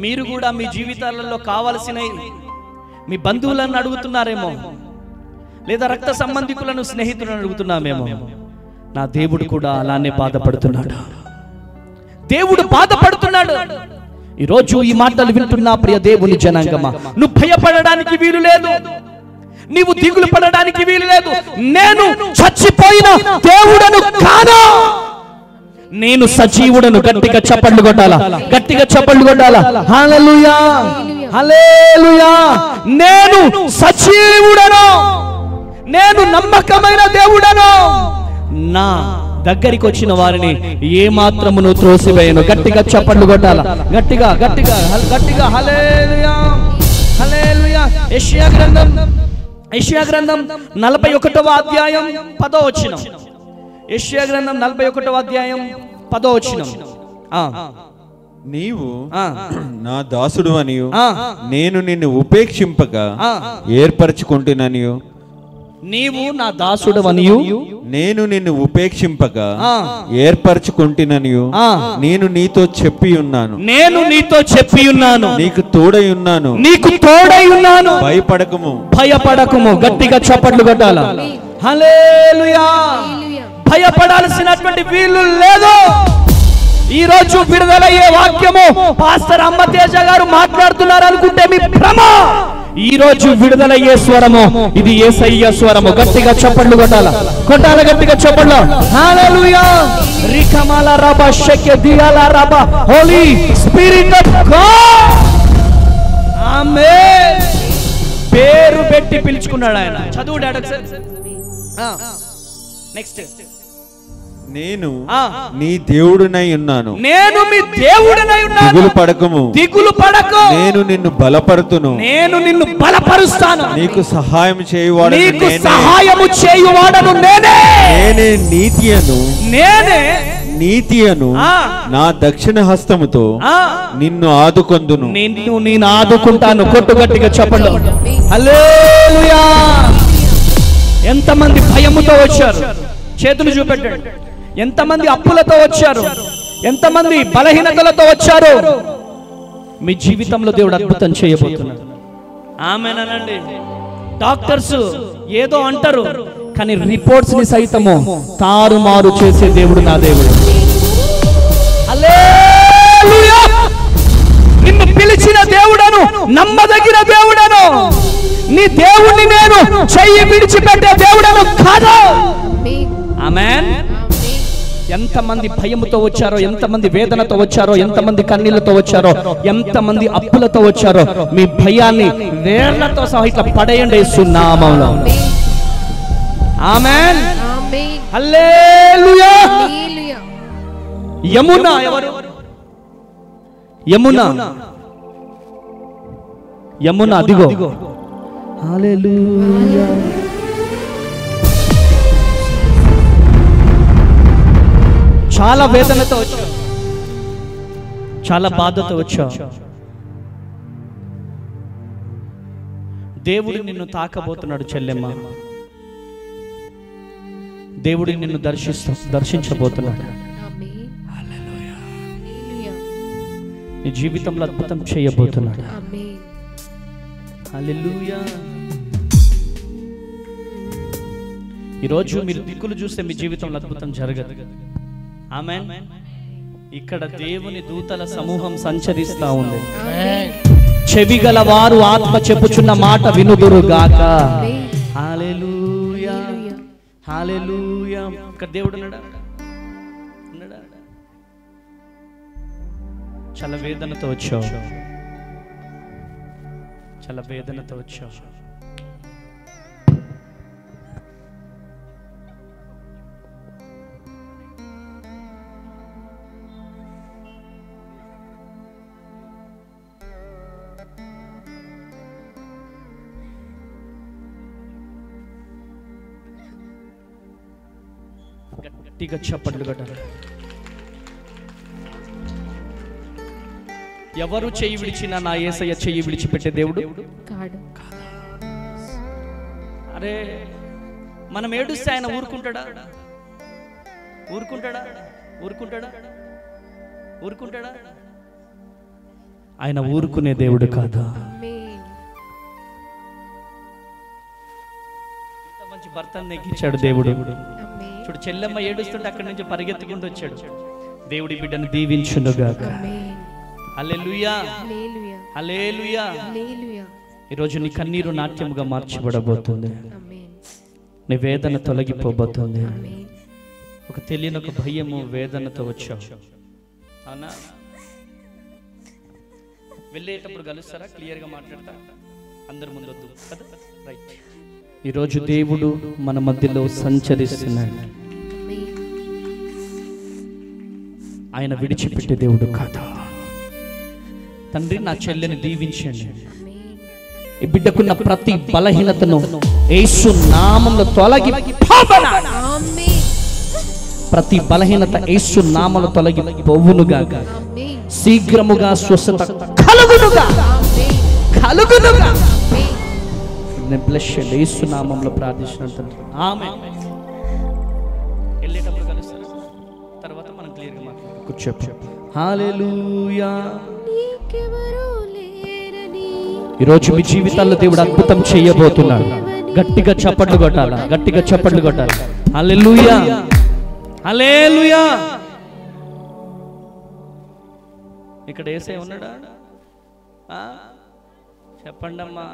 మీరు కూడా మీ జీవితాలలో కావాల్సినవి మీ బంధువులను అడుగుతున్నారేమో, లేదా రక్త సంబంధికులను, స్నేహితులను అడుగుతున్నామేమో. నా దేవుడు కూడా అలానే బాధపడుతున్నాడు. దేవుడు బాధపడుతున్నాడు. ఈరోజు ఈ మాటలు వింటున్నా ప్రియ దేవుని జనాంగమా, నువ్వు భయపడడానికి వీలు లేదు, నీవు దిగులు పడడానికి వీలు లేదు. నేను చచ్చిపోయిన దేవుడను కాను, నేను సజీవుడను. గట్టిగా చప్పట్లు కొట్టాలా, గట్టిగా చప్పట్లు కొట్టాలా. హల్లెలూయా, హల్లెలూయా. నేను సజీవుడను, నేను నమ్మకమైన దేవుడను. నా దగ్గరికి వచ్చిన వారిని ఏ మాత్రమును త్రోసివేయను. గట్టిగా చప్పట్లు కొట్టాల, గట్టిగా గట్టిగా గట్టిగా. హల్లెలూయా, హల్లెలూయా. యెషయా గ్రంథం 41వ అధ్యాయం 10వ వచనం. యెషయా గ్రంథం 41వ అధ్యాయం 10వ వచనం. నీవు నా దాసుడు అనియు నేను నిన్ను ఉపేక్షింపక ఏర్పరచుకుంటుననియు నీవు నా దాసుడవనియు నేను నిన్ను ఉపేక్షింపక ఏర్పరచుకుంటుననియు నేను నీతో చెప్పి ఉన్నాను. నేను నీతో చెప్పి ఉన్నాను. నీకు తోడై ఉన్నాను. నీకు తోడై ఉన్నాను. భయపడకము. భయపడకము. గట్టిగా చప్పట్లు కొట్టాల. హల్లెలూయా. భయపడాల్సినటువంటి వీలు లేదు. ఈ రోజు విడుదలయ్యే వాక్యము పాస్టర్ అమ్మతేజ గారు మాట్లాడుతున్నారు అనుకుంటే మీ భ్రమ. ఈ రోజు విడుదలయ్యే స్వరము ఇది యేసయ్య స్వరము. గట్టిగా చప్పట్లు కొట్టాల. గట్టిగా చప్పట్లు. హల్లెలూయా. రికమాల రబా షెకె దియాల రబా హోలీ స్పిరిట్ ఆఫ్ గాడ్. ఆమేన్. పేరు పెట్టి పిలుచుకున్నాడు ఆయన. చదువు డాడ్ ఒకసారి. నెక్స్ట్. నేను నీ దేవుడినై ఉన్నాను. నేను మీ దేవుడినై ఉన్నాను. దిగులు పడకము. దిగులు పడకు. నేను నిన్ను బలపరుతును. నేను నిన్ను బలపరుస్తాను. నీకు సహాయం చేయువాడను నేనే. నీకు సహాయము చేయువాడను నేనే. నేనే నీతియను. నేనే నీతియను నా దక్షిణ హస్తముతో నిన్ను ఆదుకొందును. నేను ఆదుకుంటాను. కొట్టు గట్టిగా చెప్పండి. హల్లెలూయా. ఎంతమంది భయముతో వచ్చారు? చేతులు చూపెట్టండి. ఎంతమంది అప్పులతో వచ్చారు? ఎంతమంది బలహీనతలతో వచ్చారు? మీ జీవితంలో దేవుడు అద్భుతం చేయబోతున్నాడు. ఆమేనండి. డాక్టర్స్ ఏదో అంటారు, కానీ రిపోర్ట్స్ ని సైతము తారుమారు చేసే దేవుడు నా దేవుడు. హల్లెలూయా. నిన్ను పిలిచిన దేవుడను, నమ్మదగిన దేవుడను, నీ దేవుణ్ణి నేను చెయ్యి విడిచిపెట్టే దేవుడను కాదు. ఆమేన్. ఎంతమంది భయముతో వచ్చారో, ఎంతమంది వేదనతో వచ్చారో, ఎంతమంది కన్నీళ్లతో వచ్చారో, ఎంతమంది అప్పులతో వచ్చారో, మీ భయాన్ని వేర్లతో సహా ఇట్లా పడేయండి యేసు నామములో. ఆమేన్. హల్లెలూయా. యమున ఎవరు? యమున. యమున అదిగో. హల్లెలూయా. చాలా వేదనతో వచ్చావు, చాలా బాధతో వచ్చావు. దేవుడు నిన్ను తాకబోతున్నాడు చెల్లెమ్మ. దేవుడు నిన్ను దర్శించబోతున్నాడు. నీ జీవితంలో అద్భుతం చేయబోతున్నాడు. హల్లెలూయా. ఈరోజు మీరు దిక్కులు చూస్తే మీ జీవితంలో అద్భుతం జరగదు. ఆమేన్. ఇక్కడ దేవుని దూతల సమూహం సంచరిస్తా ఉంది. చెవిగల వారు ఆత్మ చెప్పుచున్న మాట వినుదురు గాక. హల్లెలూయా. హల్లెలూయా. ఇక్కడ దేవుడు ఉన్నాడా? చాలా వేదనతో వచ్చావు, చాలా వేదనతో వచ్చావు. గట్టిగా చప్పట్లు కొట్టాలి. ఎవరు చెయ్యి విడిచినా నా యేసయ్య చెయ్యి విడిచిపెట్టే దేవుడు కాదు. అరే, మనం ఏడుస్తే ఆయన ఊరుకుంటాడా? ఊరుకుంటాడా? ఊరుకుంటాడా? ఊరుకుంటాడా? ఆయన ఊరుకునే దేవుడు కాదు. ఇంత మంచి భర్తను నెగ్గించాడు దేవుడు. చూడు, చెల్లెమ్మ ఏడుస్తుంటే అక్కడి నుంచి పరిగెత్తుకుంటూ వచ్చాడు. దేవుడి బిడ్డను దీవించునుగాక. హల్లెలూయా. హల్లెలూయా. ఈరోజు నీ కన్నీరు నాట్యముగా మార్చబడబోతుంది. నీ వేదన తొలగిపోబోతుంది. ఒక తెలియని ఒక భయము, వేదనతో వచ్చావు. అవునా? వెళ్ళేటప్పుడు కలుస్తారా? క్లియర్గా మాట్లాడతా. అందరి ముందు వద్దు కదా? రైట్. ఈరోజు దేవుడు మన మధ్యలో సంచరిస్తున్నాడు. ఆయన విడిచిపెట్టే దేవుడు కాదు. తండ్రి, నా చెల్లెని దీవించండి. ఈ బిడ్డకున్న ప్రతి బలహీనతను యేసు నామములో తొలగి ప్రతి బలహీనత యేసు నామములో తొలగి పోవునుగా. శీఘ్రముగా స్వస్థత కలుగునుగా. కలుగునుగా. నేను బ్లెస్ చేయండి యేసు నామములో ప్రార్థిస్తున్నాను తండ్రి. ఆమేన్. వెళ్ళేటప్పుడు కలుస్తారు, తర్వాత మనం క్లియర్గా మాట్లాడుకుందాం. కూర్చో. హల్లెలూయా. ఈరోజు మీ జీవితాల్లో దేవుడు అద్భుతం చేయబోతున్నాడు. గట్టిగా చప్పట్లు కొట్టాలా, గట్టిగా చప్పట్లు కొట్టాలి. హల్లెలూయా, హల్లెలూయా. ఇక్కడ యేసయ్య ఉన్నాడా? చెప్పండి అమ్మా.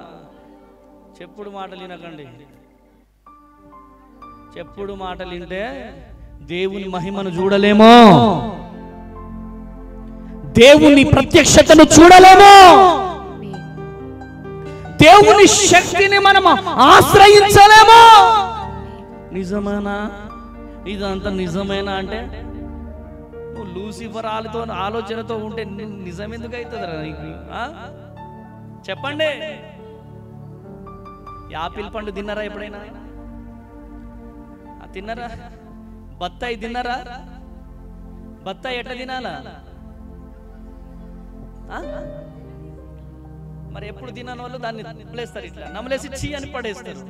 చెప్పుడు మాటలు వినకండి. చెప్పుడు మాటలు వింటే దేవుని మహిమను చూడలేమో, దేవుని ప్రత్యక్షతను చూడలేమో, దేవుని శక్తిని మనం ఆశ్రయించలేమో. నిజమేనా? ఇదంతా నిజమేనా అంటే నువ్వు లూసిఫర్ ఆలోచనతో ఉంటే నిజం ఎందుకు అవుతుందిరా నీకు? చెప్పండి. యాపిల్ పండు తిన్నారా ఎప్పుడైనా? తిన్నారా? బత్తాయి తిన్నారా? బత్తాయి ఎట్లా తినాలా? మరి ఎప్పుడు తినని వాళ్ళు దాన్ని నమలేస్తారు, ఇట్లా నమలేసి చీ అని పడేస్తారు.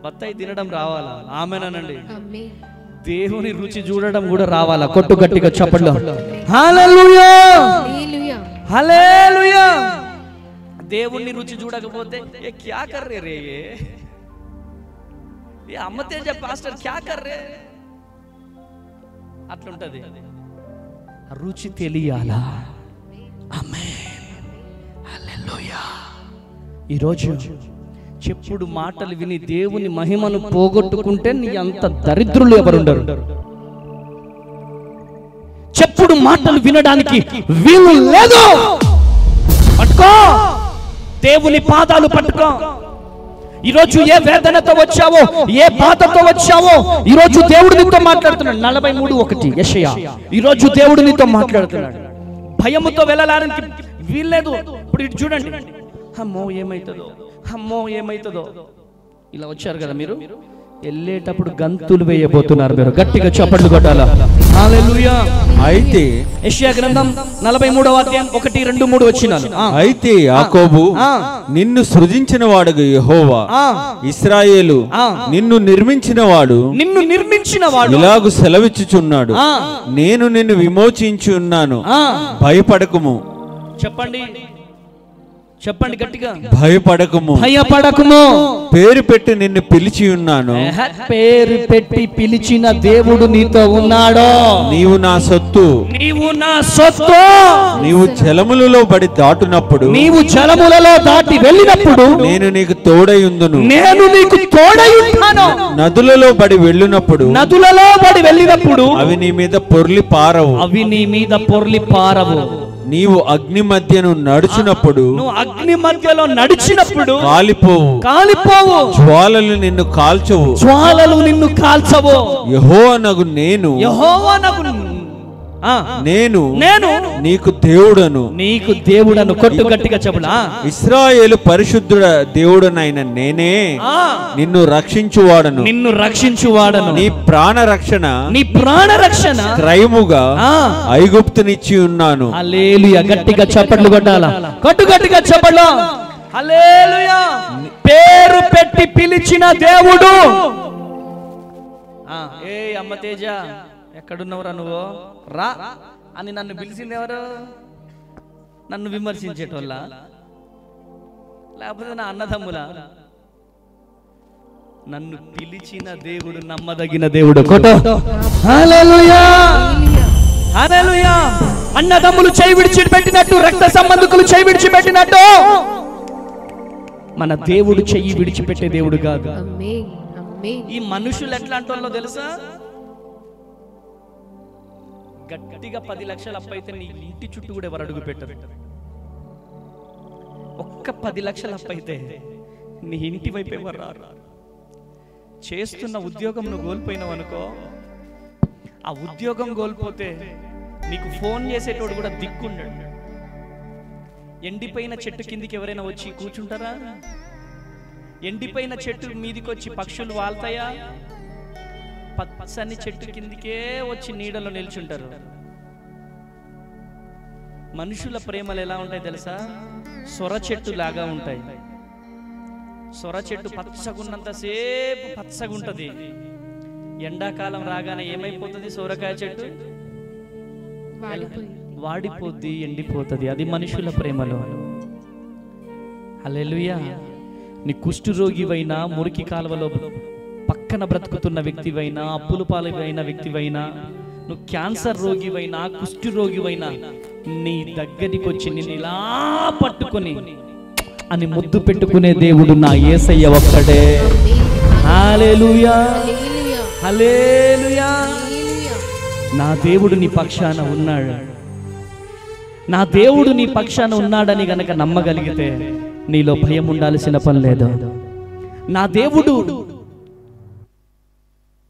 బత్తాయి తినడం రావాలా? ఆమేనండి. దేవుని రుచి చూడడం కూడా రావాలా? కొట్టు గట్టిగా చప్పట్లు. హల్లెలూయా, హల్లెలూయా. దేవుని రుచి చూడకపోతే ఏ క్యా కర్ రే ఏ అమ్మ తేజ పాస్టర్ క్యా కర్ రే అట్లుంటది. రుచి తెలియాలా? ఆమేన్, హల్లెలూయా. ఈరోజు చెప్పుడు మాటలు విని దేవుని మహిమను పోగొట్టుకుంటే నీ అంత దరిద్రులు ఎవరుండరు. చెప్పుడు మాటలు వినడానికి వీలు లేదు. పట్టుకో, దేవుని పాదాలు పట్టుకో. ఈరోజు ఏ వేదనతో వచ్చావో, ఏ బాధతో వచ్చావో, ఈరోజు దేవుడు నీతో మాట్లాడుతున్నాడు. 43:1 యెషయా. ఈరోజు దేవుడు నీతో మాట్లాడుతున్నాడు. భయముతో వెళ్ళడానికి వీల్లేదు. ఇప్పుడు ఇటు చూడండి. అమ్మో ఏమైతుందో, అమ్మో ఏమైతుందో. ఇలా వచ్చారు కదా మీరు, వెళ్ళేటప్పుడు గంతులు వేయబోతున్నారు. మీరు గట్టిగా చప్పట్లు కొట్టాలా? హల్లెలూయా. అయితే యెషయా గ్రంథం 43:1-2-3 వచనాలు. అయితే యాకోబు నిన్ను సృజించిన వాడు యెహోవా, ఇశ్రాయేలు నిన్ను నిర్మించిన వాడు ఇలాగు సెలవిచ్చుచున్నాడు, నేను నిన్ను విమోచించి ఉన్నాను, భయపడకుము. చెప్పండి, చెప్పండి గట్టిగా. భయపడకుము, భయపడకుము. పేరు పెట్టి నిన్ను పిలిచి ఉన్నాను. పేరు పెట్టి పిలిచిన దేవుడు నీతో ఉన్నాడో. నీవు నా సొత్తు, నీవు నా సొత్తు. నీవు జలములలో పడి దాటునప్పుడు, నీవు జలములలో దాటి వెళ్ళినప్పుడు నేను నీకు తోడయుందును. నేను నీకు తోడయుంటాను. నదులలో పడి వెళ్ళినప్పుడు, నదులలో పడి వెళ్ళినప్పుడు అవి నీ మీద పొర్లి పారవు. అవి నీ మీద పొర్లి పారవు. నీవు అగ్ని మధ్యను నడుచునప్పుడు, నువ్వు అగ్ని మధ్యలో నడిచినప్పుడు కాలిపోవు, కాలిపోవు. జ్వాలలు నిన్ను కాల్చవు, జ్వాలలు నిన్ను కాల్చవు. యెహోవానగు నేను, యెహోవానగు నేను నేను నీకు దేవుడను. నీకు దేవుడను. కొట్టు గట్టిగా చెప్పులా. ఇశ్రాయేలు పరిశుద్ధుడ దేవుడనైన నేనే నిన్ను రక్షించువాడను. నిన్ను రక్షించువాడను. నీ ప్రాణ రక్షణ, నీ ప్రాణ రక్షణ క్రయముగా ఐగుప్తునిచ్చి ఉన్నాను. హల్లెలూయా. గట్టిగా చప్పట్లు కొట్టాలా? కొట్టు గట్టిగా చప్పట్లు. హల్లెలూయా. పేరు పెట్టి పిలిచిన దేవుడు. ఏ అమ్మ తేజ ఎక్కడున్నవరా నువ్వు, రా అని నన్ను పిలిచింది ఎవరు? నన్ను విమర్శించేటోళ్ళ, లేకపోతే నా అన్నదమ్ముల? నన్ను పిలిచిన దేవుడు నమ్మదగిన దేవుడు. హల్లెలూయా, హల్లెలూయా. అన్నదమ్ములు చేయి విడిచిపెట్టినట్టు, రక్త సంబంధికులు చేయి విడిచిపెట్టినట్టు మన దేవుడు చెయ్యి విడిచిపెట్టే దేవుడు కాదు. ఈ మనుషులు ఎట్లాంటి వాళ్ళో తెలుసా? గట్టిగా 10 లక్షలు అప్పు అయితే నీ ఇంటి చుట్టూ కూడా ఎవరు అడుగు పెట్టరు. ఒక్క 10 లక్షలు అప్పు అయితే నీ ఇంటి వైపు ఎవరు రారు. చేస్తున్న ఉద్యోగం నువ్వు కోల్పోయినావు అనుకో, ఆ ఉద్యోగం కోల్పోతే నీకు ఫోన్ చేసేటోడు కూడా దిక్కుండడు. ఎండిపోయిన చెట్టు కిందికి ఎవరైనా వచ్చి కూర్చుంటారా? ఎండిపోయిన చెట్టు మీదికి వచ్చి పక్షులు వాళ్తాయా? పచ్చని చెట్టు కిందికే వచ్చి నీడలో నిల్చుంటారు. మనుషుల ప్రేమలు ఎలా ఉంటాయి తెలుసా? సొర చెట్టు లాగా ఉంటాయి. సొర చెట్టు పచ్చగున్నంతసేపు పచ్చగుంటది, ఎండాకాలం రాగానే ఏమైపోతుంది? సొరకాయ చెట్టు వాడిపోద్ది, ఎండిపోతుంది. అది మనుషుల ప్రేమలో. హల్లెలూయా. నీ కుష్టు రోగివైనా, మురికి కాలువలో పక్కన బ్రతుకుతున్న వ్యక్తివైనా, అప్పుల పాలైన వ్యక్తివైనా, నువ్వు క్యాన్సర్ రోగివైనా, కుష్టి రోగివైనా, నీ దగ్గరికి వచ్చి నిన్ను ఇలా పట్టుకొని అని ముద్దు పెట్టుకునే దేవుడు నా యేసయ్య ఒక్కడే. హల్లెలూయా, హల్లెలూయా. నా దేవుడు నీ పక్షాన ఉన్నాడు. నా దేవుడు నీ పక్షాన ఉన్నాడని గనక నమ్మగలిగితే నీలో భయం ఉండాల్సిన పని లేదు. నా దేవుడు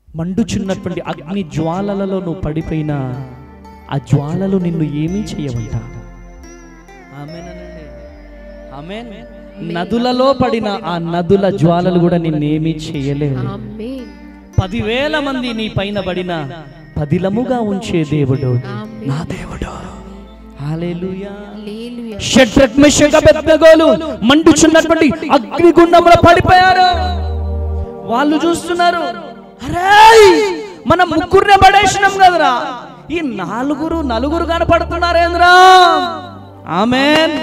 మండుచున్నటువంటి అగ్ని జ్వాలలలో నువ్వు పడిపోయినా ఆ జ్వాలలు నిన్ను ఏమీ చేయవంట. ఆమేన్. నదులలో పడిన ఆ నదుల జ్వాలలు కూడా నిన్నేమీ చేయలేవు. 10,000 మంది నీ పైన పడిన పదిలముగా ఉంచే దేవుడు నా దేవుడు. హల్లెలూయా. షడ్రక్ మెషక్ అబేద్నెగోలు మండుచున్నటువంటి అగ్నిగుండంలో పడిపోయారు. వాళ్ళు చూస్తున్నారు, అరే మనం ముగ్గురునే పడేసినాం కదరా, ఈ నలుగురు కనపడుతున్నారేంద్రా. ఆమేన్.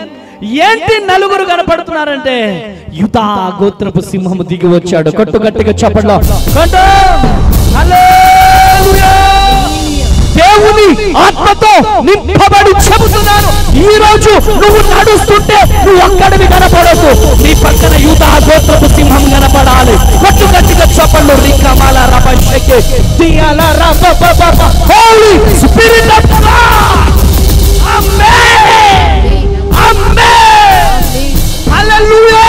ఏంటి నలుగురు కనపడుతున్నారంటే యూదా గోత్రపు సింహము దిగి వచ్చాడు. కొట్టు గట్టిగా చప్పట్లో దేవుని ఆత్మతో నింపబడి చెబుతున్నాను, ఈ రోజు నువ్వు నడుస్తుంటే నువ్వు ఒక్కడివి కనపడదు, నీ పక్కన యూదా గోత్రపు సింహం కనపడాలి. కొట్టు గట్టిగా చప్పట్లు. రికమాల రబషకే దియాల రబబబ హోలీ స్పిరిట్ ఆఫ్ గాడ్. ఆమేన్, ఆమేన్, హల్లెలూయా.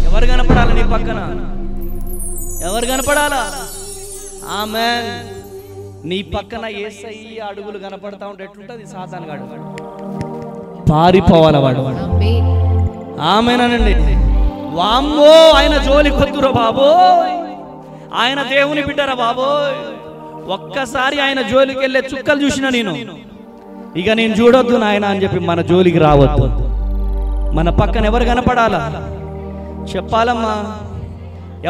ఎవరు కనపడాలి నీ పక్కన? ఎవరు కనపడాలా? ఆమేన్. నీ పక్కన యేసయ్య అడుగులు కనపడతా ఉంటే ఎట్లుంటది? సాతానుగాడు పారిపోవాల వాడు. ఆమేనండి. వామ్మో, ఆయన జోలి కొద్దురా బాబోయ్, ఆయన దేవుని బిడ్డరా బాబోయ్. ఒక్కసారి ఆయన జోలికి వెళ్ళే చుక్కలు చూసిన నేను, ఇక నేను చూడొద్దు నాయన అని చెప్పి మన జోలికి రావద్దు. మన పక్కన ఎవరు కనపడాలా? చెప్పాలమ్మా,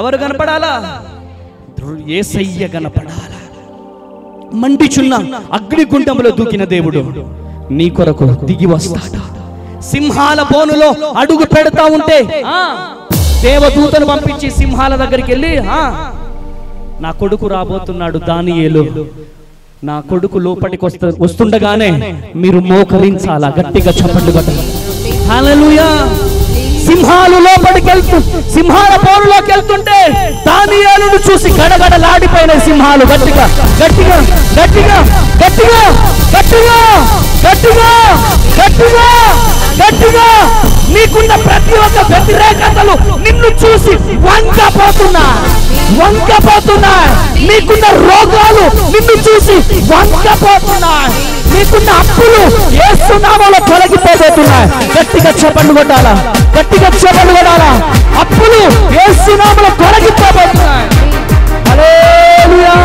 ఎవరు కనపడాలా? యేసయ్య కనపడాలా. మండిచున్న అగ్నిగుండంలో దూకిన దేవుడు నీ కొరకు దిగి వస్తాడు. సింహాల బోనులో అడుగు పెడతా ఉంటే దేవదూతను పంపించి సింహాల దగ్గరికి వెళ్ళి, నా కొడుకు రాబోతున్నాడు దానియేలు, నా కొడుకు లోపలికి వస్తుండగానే మీరు మోకరించాలా. గట్టిగా చప్పట్లు కొట్టాలి. హల్లెలూయా. సింహాలు లోపలికి సింహాల బోనులోకి వెళ్తుంటే దానియేలును చూసి గడగడలాడిపోయిన సింహాలు గట్టిగా గట్టిగా గట్టిగా గట్టిగా గట్టిగా గట్టిగా గట్టిగా గట్టిగా నీకున్న ప్రతి ఒక్క వ్యతిరేకతలు నిన్ను చూసి వంకపోతున్నాయి. నీకున్న రోగాలు నిన్ను చూసి వంకపోతున్నాయి. నీకున్న అప్పులు యేసు నామములో తొలగిపోతున్నాయి. గట్టిగా చప్పట్లు కొట్టాలా, గట్టిగా చప్పట్లు కొట్టాలా. అప్పులు యేసు నామములో తొలగిపోతున్నాయి. హల్లెలూయా.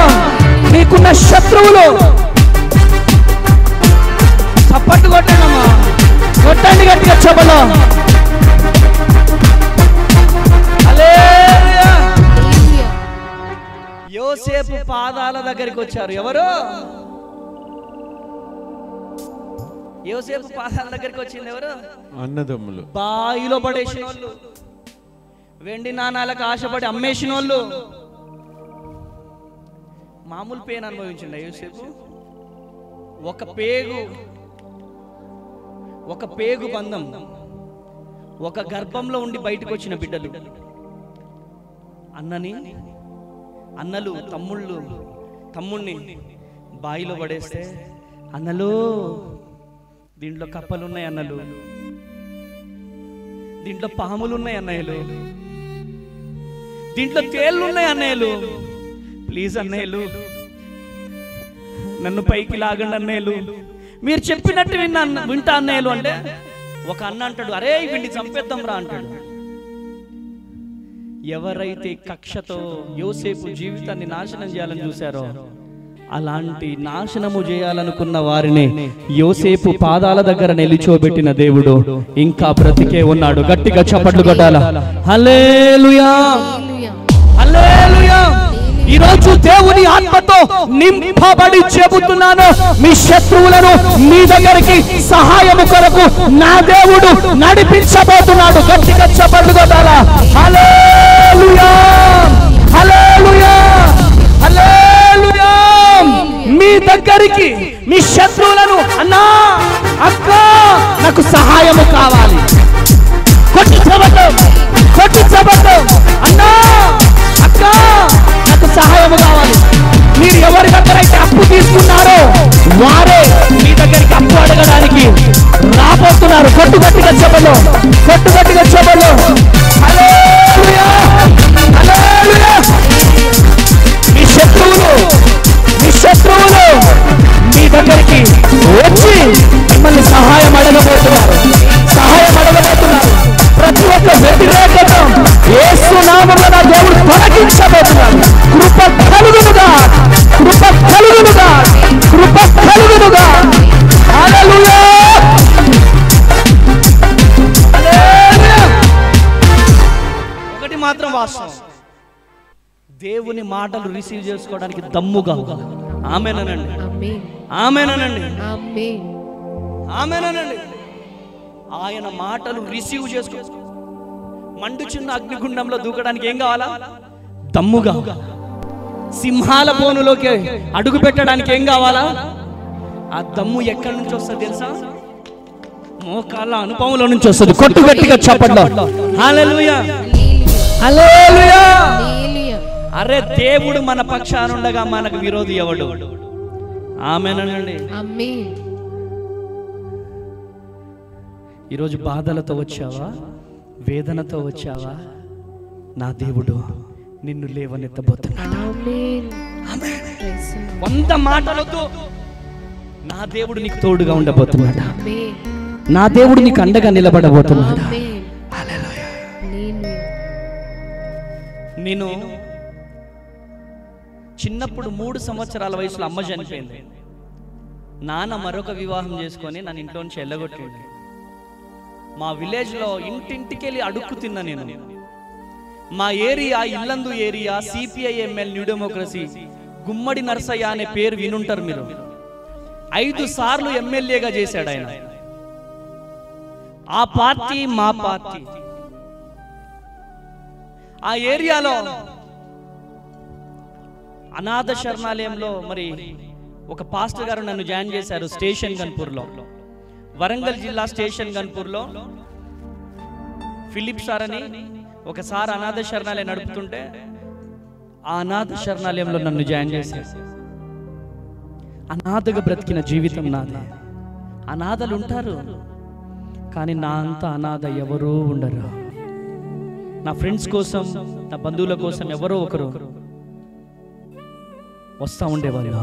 నీకున్న శత్రువులు చప్పట్లు కొట్టండమ్మా, కొట్టండి గట్టిగా చప్పట్లు. హల్లెలూయా. యోసేపు పాదాల దగ్గరికి వచ్చారు. ఎవరు? యోసేపు పాదాల దగ్గరికి వచ్చింది ఎవరు? అన్నదమ్ములు. బాయిలో పడేసిన వాళ్ళు, వెండి నాణాలకు ఆశపడి అమ్మేసిన వాళ్ళు. మామూలు పెయిన్ అనుభవించిండ యోసేపు. ఒక పేగు బంధం, ఒక గర్భంలో ఉండి బయటకు వచ్చిన బిడ్డలు, అన్నలు తమ్ముణ్ణి బాయిలో పడేస్తే, అన్నలు దీంట్లో కప్పలున్నాయి అన్నలు, దీంట్లో పాములున్నాయి అన్నయ్యలు, దీంట్లో తేళ్లున్నాయి అన్నయ్యలు, ప్లీజ్ అన్నయ్యలు నన్ను పైకి లాగండి అన్నయ్యలు, మీరు చెప్పినట్టు వింటా అన్నయ్యలు. అంటే ఒక అన్న అంటాడు, అరే వీడిని చంపేద్దాం రా అంటాడు. ఎవరైతే కక్షతో యోసేపు జీవితాన్ని నాశనం చేయాలని చూశారో అలాంటి నాశనము చేయాలనుకున్న వారిని యోసేపు పాదాల దగ్గర నిలిచోబెట్టిన దేవుడు ఇంకా బ్రతికే ఉన్నాడు. గట్టిగా చప్పట్లు కొట్టాల. హల్లెలూయా, హల్లెలూయా. ఈరోజు దేవుని ఆత్మతో నింపబడి చెబుతున్నాను, మీ శత్రువులను మీ దగ్గరికి సహాయము కొరకు నా దేవుడు నడిపించబోతున్నాడు. గట్టిగా చప్పట్లు కొట్టాల. హల్లెలూయా, హల్లెలూయా, హల్లెలూయా. మీ దగ్గరికి మీ శత్రువులను, అన్నా అక్క నాకు సహాయము కావాలి, కొట్టించబడ్డం అన్నా అక్క నాకు సహాయము కావాలి. మీరు ఎవరి దగ్గర అయితే అప్పు తీసుకున్నారో వారే మీ దగ్గరికి అప్పు అడగడానికి రాబోతున్నారు. కొట్టుగట్టిగా చెప్పలు. హల్లెలూయా, హల్లెలూయా. మీ శత్రువులు మీ దగ్గరికి వచ్చి మిమ్మల్ని సహాయం అడగబోతున్నారు. ప్రతి ఒక్క వ్యతిరేకత యేసు నామములో నా దేవుడు తొలగించబోతున్నాడు. కృప కలుగునుగా. హల్లెలూయా, హల్లెలూయా. ఒకటి మాత్రం వాస్తవం, దేవుని మాటలు రిసీవ్ చేసుకోవడానికి దమ్ముగా. ఆమేనండి, ఆమేనండి. ఆయన మాటలు రిసీవ్ చేసుకో. మండుచున్న అగ్నిగుండంలో దూకడానికి ఏం కావాలా? దమ్ముగా. సింహాల బోనులోకి అడుగు పెట్టడానికి ఏం కావాలా? ఆ దమ్ము ఎక్కడి నుంచి వస్తుంది తెలుసా? మోకాళ్ళ అనుభవంలో నుంచి వస్తుంది. కొట్టుగట్టిగా చప్పట్లు. హల్లెలూయా, హల్లెలూయా. అరే దేవుడు మన పక్షాన ఉండగా మనకు విరోధి ఎవడు? ఆమేనండి. ఈరోజు బాధలతో వచ్చావా, వేదనతో వచ్చావా? నా దేవుడు నిన్ను లేవనెత్తబోతున్నాడు. 100 మాటలతో నా దేవుడు నీకు తోడుగా ఉండబోతున్నాడు. నా దేవుడు నీకు అండగా నిలబడబోతున్నాడు. హల్లెలూయా. నేను చిన్నప్పుడు 3 సంవత్సరాల వయసులో అమ్మ చనిపోయింది. నాన్న మరొక వివాహం చేసుకొని నన్ను ఇంట్లోంచి వెళ్ళగొట్టింది. మా విలేజ్లో ఇంటింటికి వెళ్ళి అడుక్కు తిన్నా నేను. మా area Yellandu area CPI-ML new democracy Gummadi Narsaiah అనే పేరు వినుంటారు మీరు. 5 సార్లు ఎమ్మెల్యేగా చేశాడు ఆయన. ఆ పార్టీ మా పార్టీ. ఆ ఏరియాలో అనాథ శరణాలయంలో మరి ఒక పాస్టర్ గారు నన్ను జాయిన్ చేశారు స్టేషన్ గన్పూర్లో. వరంగల్ జిల్లా స్టేషన్ గన్పూర్లో ఫిలిప్ సార్ అని ఒకసారి అనాథ శరణాలయం నడుపుతుంటే ఆ అనాథ శరణాలయంలో నన్ను జాయిన్ చేశారు. అనాథగా బ్రతికిన జీవితం నాది. అనాథలు ఉంటారు కానీ నా అంత అనాథ ఎవరూ ఉండరు. నా ఫ్రెండ్స్ కోసం, నా బంధువుల కోసం ఎవరో ఒకరు వస్తూ ఉండేవాళ్ళు,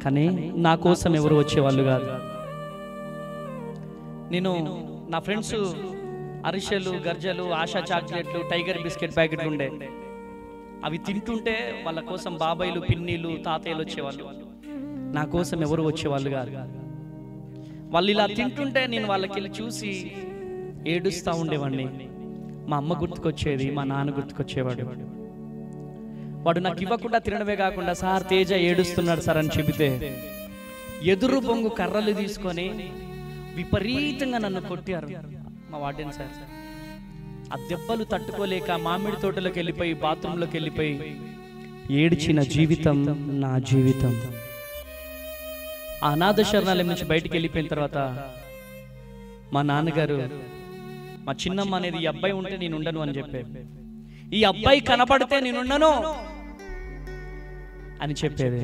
కానీ నా కోసం ఎవరు వచ్చేవాళ్ళు కాదు. నేను నా ఫ్రెండ్స్ అరిసెలు, గర్జలు, ఆశా చాక్లెట్లు, టైగర్ బిస్కెట్ ప్యాకెట్లు ఉండే. అవి తింటుంటే వాళ్ళ కోసం బాబాయిలు, పిన్నీలు, తాతయ్యలు వచ్చేవాళ్ళు. నా కోసం ఎవరు వచ్చేవాళ్ళు కాదు. వాళ్ళు ఇలా తింటుంటే నేను వాళ్ళకి వెళ్ళి చూసి ఏడుస్తూ ఉండేవాడిని. మా అమ్మ గుర్తుకొచ్చేది, మా నాన్న గుర్తుకొచ్చేవాడు. వాడు నాకు ఇవ్వకుండా తినడమే కాకుండా, సార్ తేజ ఏడుస్తున్నాడు సార్ అని చెబితే ఎదురు బొంగు కర్రలు తీసుకొని విపరీతంగా నన్ను కొట్టారు మా వార్డెన్ సార్. ఆ దెబ్బలు తట్టుకోలేక మామిడి తోటలోకి వెళ్ళిపోయి, బాత్రూంలోకి వెళ్ళిపోయి ఏడ్చిన జీవితం నా జీవితం. ఆ అనాథ శరణాలయం నుంచి బయటికి వెళ్ళిపోయిన తర్వాత మా నాన్నగారు, మా చిన్నమ్మ అనేది, ఈ అబ్బాయి ఉంటే నేను ఉండను అని చెప్పారు. ఈ అబ్బాయి కనపడితే నేనుండను అని చెప్పేది.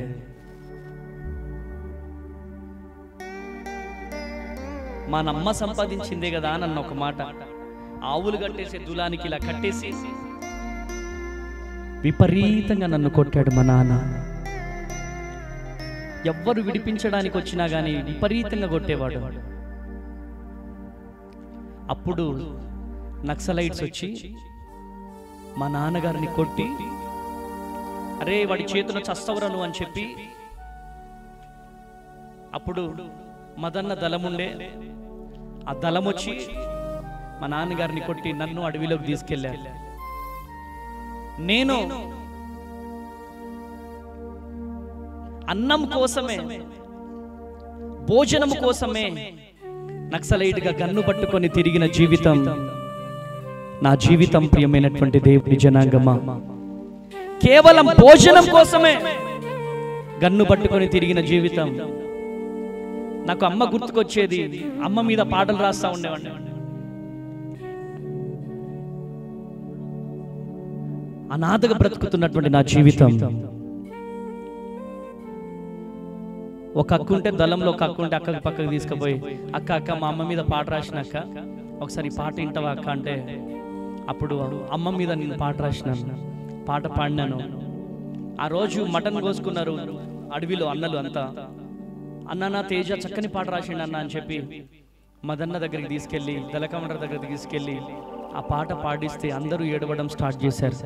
మా నమ్మ సంపాదించిందే కదా నన్ను ఒక మాట, ఆవులు కట్టేసే దులానికి ఇలా కట్టేసి విపరీతంగా నన్ను కొట్టాడు మా నాన్న. ఎవ్వరు విడిపించడానికి వచ్చినా గానీ విపరీతంగా కొట్టేవాడు. అప్పుడు నక్సలైట్స్ వచ్చి మా నాన్నగారిని కొట్టి అరే వాడి చేతిలో చస్తవరను అని చెప్పి అప్పుడు మదన్న దళముండే, ఆ దళం వచ్చి మా నాన్నగారిని కొట్టి నన్ను అడవిలోకి తీసుకెళ్ళారు. నేను అన్నం కోసమే, భోజనం కోసమే నక్సలైట్గా గన్ను పట్టుకొని తిరిగిన జీవితం నా జీవితం. ప్రియమైనటువంటి దేవుని జనాంగమా, కేవలం భోజనం కోసమే గన్ను పట్టుకొని తిరిగిన జీవితం. నాకు అమ్మ గుర్తుకొచ్చేది, అమ్మ మీద పాటలు రాస్తా ఉండేవాడిని. అనాథగా బ్రతుకుతున్నటువంటి నా జీవితం. ఒక అక్క ఉంటే దళంలో ఒక అక్క ఉంటే అక్కకి పక్కకు తీసుకుపోయి, అక్క మా అమ్మ మీద పాట రాసినాక ఒకసారి పాట వింటావా అక్క అంటే, అప్పుడు అమ్మ మీద నేను పాట రాసినాను, పాట పాడినాను. ఆ రోజు మటన్ కోసుకున్నారు అడవిలో అన్నలు అంతా. అన్న తేజ చక్కని పాట రాసిండు అన్న అని చెప్పి మదన్న దగ్గరికి తీసుకెళ్ళి, దళకమండర్ దగ్గరికి తీసుకెళ్ళి ఆ పాట పాడిస్తే అందరూ ఏడవడం స్టార్ట్ చేశారు.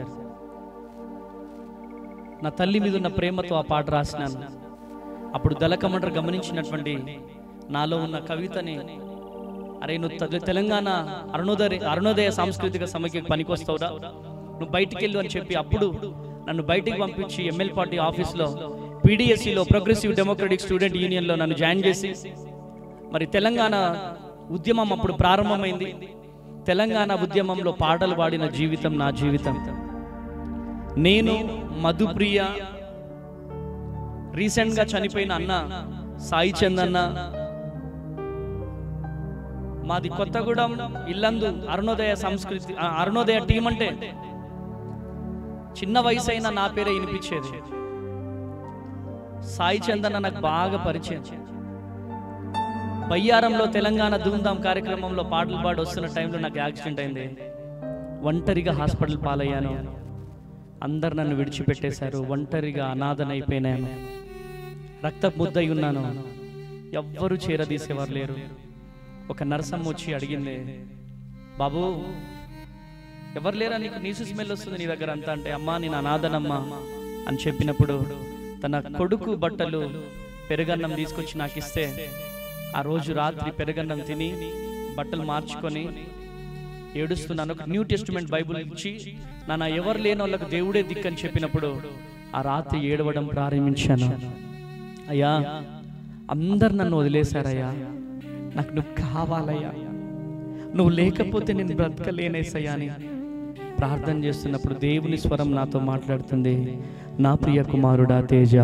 నా తల్లి మీద ఉన్న ప్రేమతో ఆ పాట రాసినాను. అప్పుడు దళకమండర్ గమనించినటువంటి నాలో ఉన్న కవితని, అరే నువ్వు తెలంగాణ అరుణోదయ సాంస్కృతిక సమైక్య పనికొస్తావురా, నువ్వు బయటికి వెళ్ళు అని చెప్పి అప్పుడు నన్ను బయటికి పంపించి ఎంఎల్ పార్టీ ఆఫీస్లో పీడిఎస్సిలో ప్రోగ్రెసివ్ డెమోక్రటిక్ స్టూడెంట్ యూనియన్లో నన్ను జాయిన్ చేసి, మరి తెలంగాణ ఉద్యమం అప్పుడు ప్రారంభమైంది. తెలంగాణ ఉద్యమంలో పాటలు పాడిన జీవితం నా జీవితం. నేను, మధుప్రియ, రీసెంట్గా చనిపోయిన అన్న సాయి చందన్న, మాది కొత్తగూడెం ఇల్లందు అరుణోదయ టీం అంటే చిన్న వయసు అయినా నా పేరే వినిపించేది. సాయి చందన్న నాకు బాగా పరిచయం. బయ్యారంలో తెలంగాణ ధూమ్ధామ్ కార్యక్రమంలో పాటలు పాడి వస్తున్న టైంలో నాకు యాక్సిడెంట్ అయింది. ఒంటరిగా హాస్పిటల్ పాలయ్యాను. అందరు నన్ను విడిచిపెట్టేశారు. ఒంటరిగా అనాథనైపోయినాను. రక్త ముద్దై ఉన్నాను. ఎవ్వరూ చేరదీసేవారు లేరు. ఒక నర్సమ్మ వచ్చి అడిగింది, బాబు ఎవరు లేరా, నీకు నీసు స్మెల్ వస్తుంది నీ దగ్గర అంతా అంటే, అమ్మా నేను అనాథనమ్మా అని చెప్పినప్పుడు తన కొడుకు బట్టలు పెరుగన్నం తీసుకొచ్చి నాకు ఇస్తే, ఆ రోజు రాత్రి పెరుగన్నం తిని బట్టలు మార్చుకొని ఏడుస్తున్నాను. ఒక న్యూ టెస్టిమెంట్ బైబుల్ ఇచ్చి నాన్న ఎవరు లేని వాళ్ళకు దేవుడే దిక్కని చెప్పినప్పుడు ఆ రాత్రి ఏడవడం ప్రారంభించాను. అయ్యా అందరు నన్ను వదిలేశారయ్యా, నాకు నువ్వు కావాలయ్యా, నువ్వు లేకపోతే నేను బ్రతకలేనేసయ్యా అని ప్రార్థన చేస్తున్నప్పుడు దేవుని స్వరం నాతో మాట్లాడుతుంది, నా ప్రియ కుమారుడా తేజ,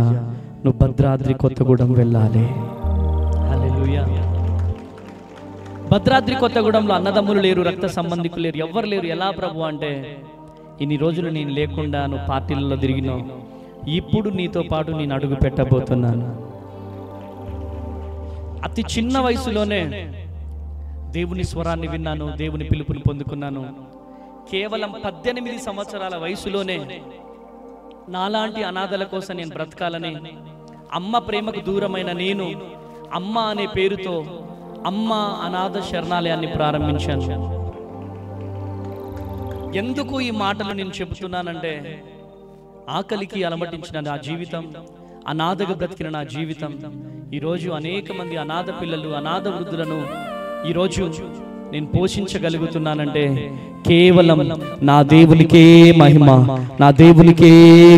నువ్వు భద్రాద్రి కొత్తగూడెం వెళ్ళాలి. హల్లెలూయా. భద్రాద్రి కొత్తగూడెంలో అన్నదమ్ములు లేరు, రక్త సంబంధికులు లేరు, ఎవ్వరు లేరు. ఎలా ప్రభు అంటే, ఇన్ని రోజులు నేను లేకుండా నువ్వు పార్టీలలో తిరిగినావు, ఇప్పుడు నీతో పాటు నేను అడుగు పెట్టబోతున్నాను. అతి చిన్న వయసులోనే దేవుని స్వరాన్ని విన్నాను, దేవుని పిలుపుని పొందుకున్నాను. కేవలం 18 సంవత్సరాల వయసులోనే నాలాంటి అనాథల కోసం నేను బ్రతకాలని, అమ్మ ప్రేమకు దూరమైన నేను అమ్మ అనే పేరుతో అమ్మ అనాథ శరణాలయాన్ని ప్రారంభించాను. ఎందుకు ఈ మాటలు నేను చెబుతున్నానంటే, ఆకలికి అలమటించిన నా జీవితం, అనాథగా బ్రతికిన నా జీవితం, ఈరోజు అనేక మంది అనాథ పిల్లలు, అనాథ వృద్ధులను ఈరోజు నేను పోషించగలుగుతున్నానంటే కేవలం నా దేవునికే మహిమ, నా దేవునికే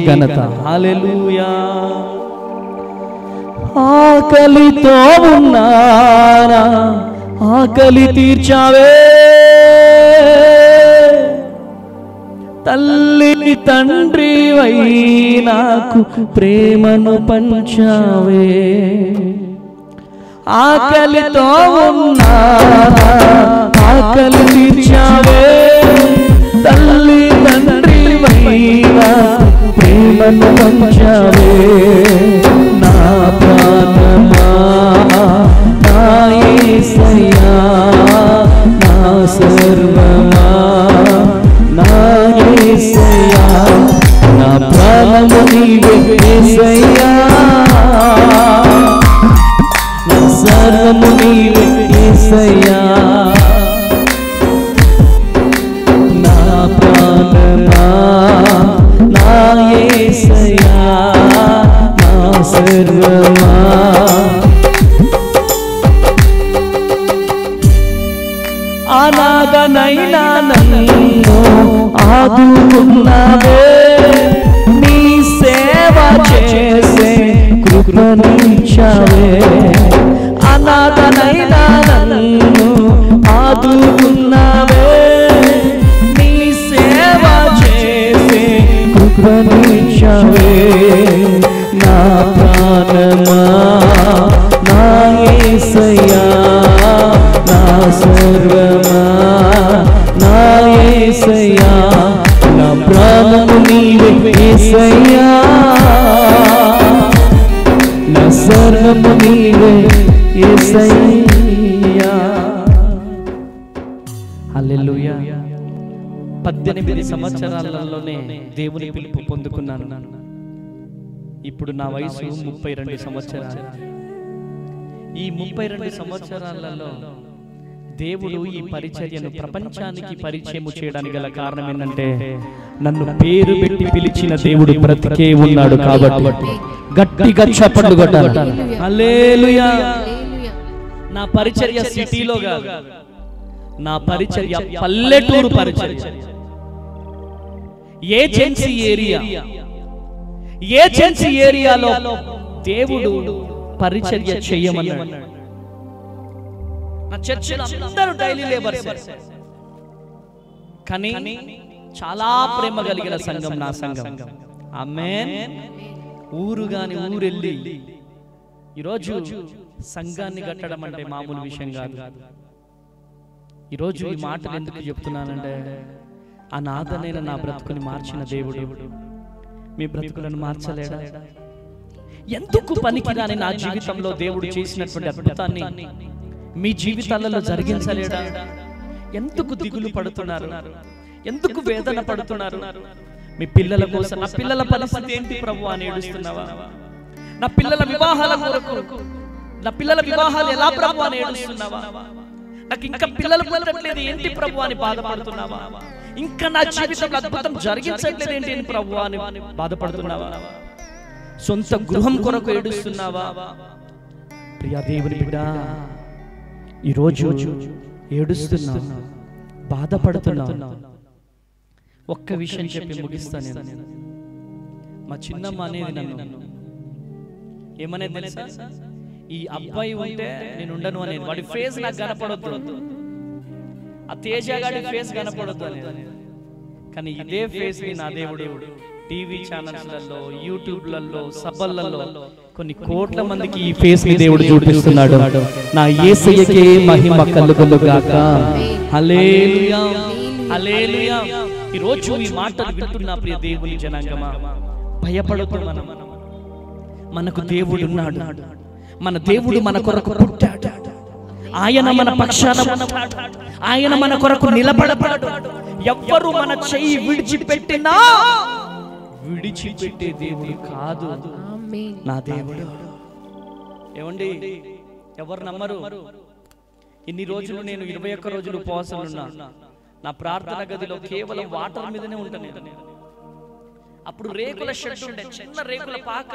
ఘనత. హల్లెలూయా. ఆకలితో ఉన్నానా, ఆకలి తీర్చావే, తల్లి తండ్రి వై నాకు ప్రేమను పంచావే. ఆకలితో ఉన్నానా, ఆకలి తీర్చావే, తల్లి తండ్రి వై నాకు ప్రేమను పంచావే. నా ప్రాణమా, నా యేసయ్యా, నా సర్వమా, నా యేసయ్యా, నా ప్రాణము నీవే యేసయ్యా, నా సర్వము నీవే యేసయ్యా. నా ప్రాణమా, నా యేసయ్యా, సర్వమా అనాథనైనా నన్ను ఆదుకున్నావే, నీ సేవ చేసే కృపనిచ్చావే. అనాథనైనా నన్ను ఆదుకున్నావే, నీ సేవ చేసే కృపనిచ్చావే. నా ప్రాణమా నా యేసయ్యా, నా సర్వమా నా యేసయ్యా, నా ప్రాణము నీవే యేసయ్యా, నా సర్వము నీవే యేసయ్యా. హల్లెలూయా. 18 సంవత్సరాలలోనే దేవుని పిలుపు పొందుకున్నాను. ఇప్పుడు నా వయసు 32 సంవత్సరాలు. ఈ 32 సంవత్సరాలలో దేవుడు ఈ పరిచర్యను ప్రపంచానికి పరిచయం చేయడానికి గల కారణం ఏంటంటే, నన్ను పేరు పెట్టి పిలిచిన దేవుడు బ్రతికే ఉన్నాడు కాబట్టి గట్టిగా చప్పట్లు కొట్టాలి. హల్లెలూయా. నా పరిచర్య సిటీలో కాదు, నా పరిచర్య పల్లెటూరు పరిచర్య. ఏజెన్సీ ఏరియాలో దేవుడు పరిచర్య చేయమన్నాడు. నా చర్చిలో అందరూ డైలీ లేబర్స్, కానీ చాలా ప్రేమ కలిగిన సంఘం నా సంఘం. ఆమేన్. ఊరు గాని ఊరెళ్ళి ఈరోజు సంఘాన్ని కట్టడం అంటే మామూలు విషయం కాదు. ఈరోజు ఈ మాటలు ఎందుకు చెప్తున్నానంటే, ఆ నాథనైన నా బ్రతుకుని మార్చిన దేవుడు మీ బ్రతుకులను మార్చలేడా? ఎందుకు పనికిరాని నా జీవితంలో దేవుడు చేసినటువంటి అద్భుతాన్ని మీ జీవితాలలో జరిగించలేడా? ఎందుకు దిగులు పడుతున్నారు? ఎందుకు వేదన పడుతున్నారు? మీ పిల్లల కోసం, నా పిల్లల పరిస్థితి ఏంటి ప్రభు అని ఏడుస్తున్నావా? నా పిల్లల వివాహాల కొరకు, నా పిల్లల వివాహాలు ఎలా ప్రభు అని ఏడుస్తున్నావా? నాకు ఇంకా పిల్లలు పుట్టట్లేదు ఏంటి ప్రభు అని బాధపడుతున్నావా? ఇంకా నా జీవితంలో అద్భుతం జరిగించట్లేదు ఏంటి అని ప్రభు అని బాధపడుతున్నావా? సొంత గృహం కొరకు ఏడుస్తున్నావా? ప్రియా దేవుని బిడ్డ, ఈరోజు ఏడుస్తున్నా, బాధపడుతున్నా. ఒక్క విషయం చెప్పి ముగిస్తాను. మా చిన్నమ్మ అనేది నన్ను ఏమనేది తెలుసా? ఈ అబ్బాయి ఉంటే నేను ఉండను అనేది. వాడి ఫేస్ నాకు కనపడొద్దు, ఆ తేజగాడి ఫేస్ కనపడొద్దు అనేది. కానీ ఇదే ఫేస్ ని నా దేవుడు టీవీ ఛానల్స్లలో, యూట్యూబ్లలో, సభలలో కొన్ని కోట్ల మందికి ఈ ఫేస్ ని దేవుడు చూపిస్తున్నాడు. నా యేసయ్యకే మహిమ కలుగును గాక. హల్లెలూయా, హల్లెలూయా. ఈ రోజు ఈ మాటలు వింటున్న ప్రియ దేవుని జనాంగమా, భయపడొద్దు. మనకు దేవుడు ఉన్నాడు. మన దేవుడు మన కొరకు పుట్టాడు. ఆయన మన పక్షాన ఉన్నాడు. ఆయన మన కొరకు నిలబడతాడు. ఎవ్వరు మన చెయ్యి విడిచిపెట్టినా విడిచిపెట్టే దేవుడు కాదు నా దేవుడు. ఏమండి, ఎవరు నమ్మరు? ఇన్ని రోజులు నేను 21 రోజులు ఉపవాసాలు ఉన్నా. నా ప్రార్థన గదిలో కేవలం వాటర్ మీదనే ఉంటాను. అప్పుడు రేకుల షెడ్ ఉండే, చిన్న రేకుల పాక,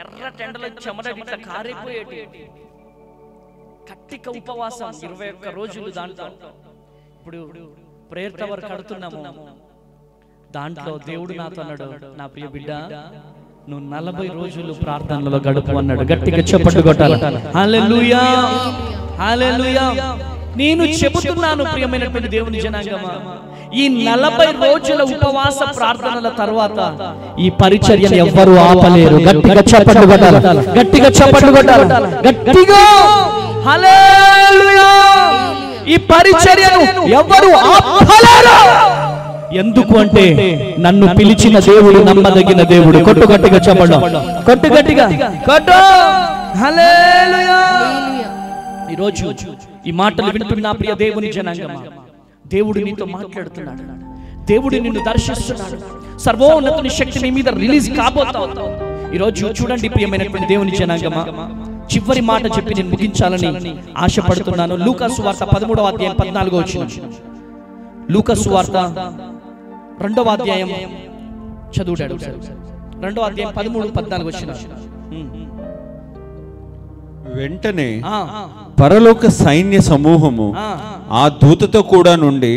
ఎర్ర టెండలో చెమట ఇట్లా కారిపోయేటి. కట్టిక ఉపవాసం 21 రోజులు. దాంట్లో ఇప్పుడు ప్రేయర్ టవర్ కడుతున్నాము. దాంట్లో దేవుడు నాతో అన్నాడు, నా ప్రియ బిడ్డ, నువ్వు 40 రోజులు ప్రార్థనలో గడుపు అన్నాడు. గట్టిగా చప్పట్లు కొట్టాలి. హల్లెలూయా, హల్లెలూయా. నేను చెబుతున్నాను ప్రియమైనటువంటి దేవుని జనాంగమా, ఈ 40 రోజుల ఉపవాస ప్రార్థనల తర్వాత ఈ పరిచర్యను ఎవ్వరూ ఆపలేరు. గట్టిగా చప్పట్లు కొట్టాలి, గట్టిగా చప్పట్లు కొట్టాలి, గట్టిగా. హల్లెలూయా. ఈ పరిచర్యను ఎవ్వరూ ఆపలేరు. ఎందుకు అంటే, నన్ను పిలిచిన దేవుడు నమ్మదగిన దేవుడు. కొట్టు గట్టిగా చప్పట్లు, కొట్టు గట్టిగా, కొట్టు. హల్లెలూయా. ఈరోజు ఈ మాటలు వింటున్న ప్రియ దేవుని జనాంగమా, దేవుడు నీతో మాట్లాడుతున్నాడు. దేవుడు నిన్ను దర్శిస్తున్నాడు. సర్వోన్నతుని శక్తి నీ మీద రిలీజ్ కాబోతుంది. ఈరోజు చూడండి ప్రియమైనటువంటి దేవుని జనాంగమా, చివరి మాట చెప్పి నేను ముగించాలని ఆశపడుతున్నాను. లూకా సువార్త 13వ అధ్యాయం 14వ వచనం. లూకా సువార్త 2వ అధ్యాయం చదువుతాడు. 2వ అధ్యాయం 13, 14 వచనం. వెంటనే పరలోక సైన్య సమూహము ఆ దూతతో కూడా నుండి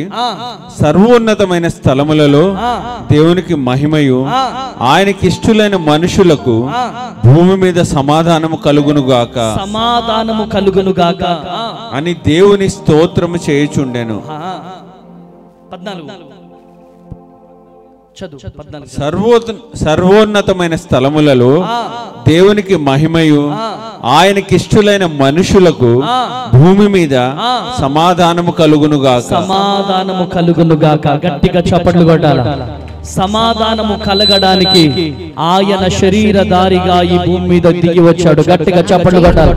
సర్వోన్నతమైన స్థలములలో దేవునికి మహిమయు ఆయనకి ఇష్టలైన మనుషులకు భూమి మీద సమాధానము కలుగునుగాక అని దేవుని స్తోత్రము చేయుచుండెను. సర్వోన్నతమైన స్థలములలో దేవునికి మహిమయు ఆయనకిష్టులైన మనుషులకు భూమి మీద సమాధానము కలుగునుగాక. గట్టిగా చప్పట్లు కొట్టాలి. సమాధానము కలగడానికి ఆయన శరీరధారిగా ఈ భూమి మీద దిగి వచ్చాడు. గట్టిగా చప్పట్లు కొట్టాలి.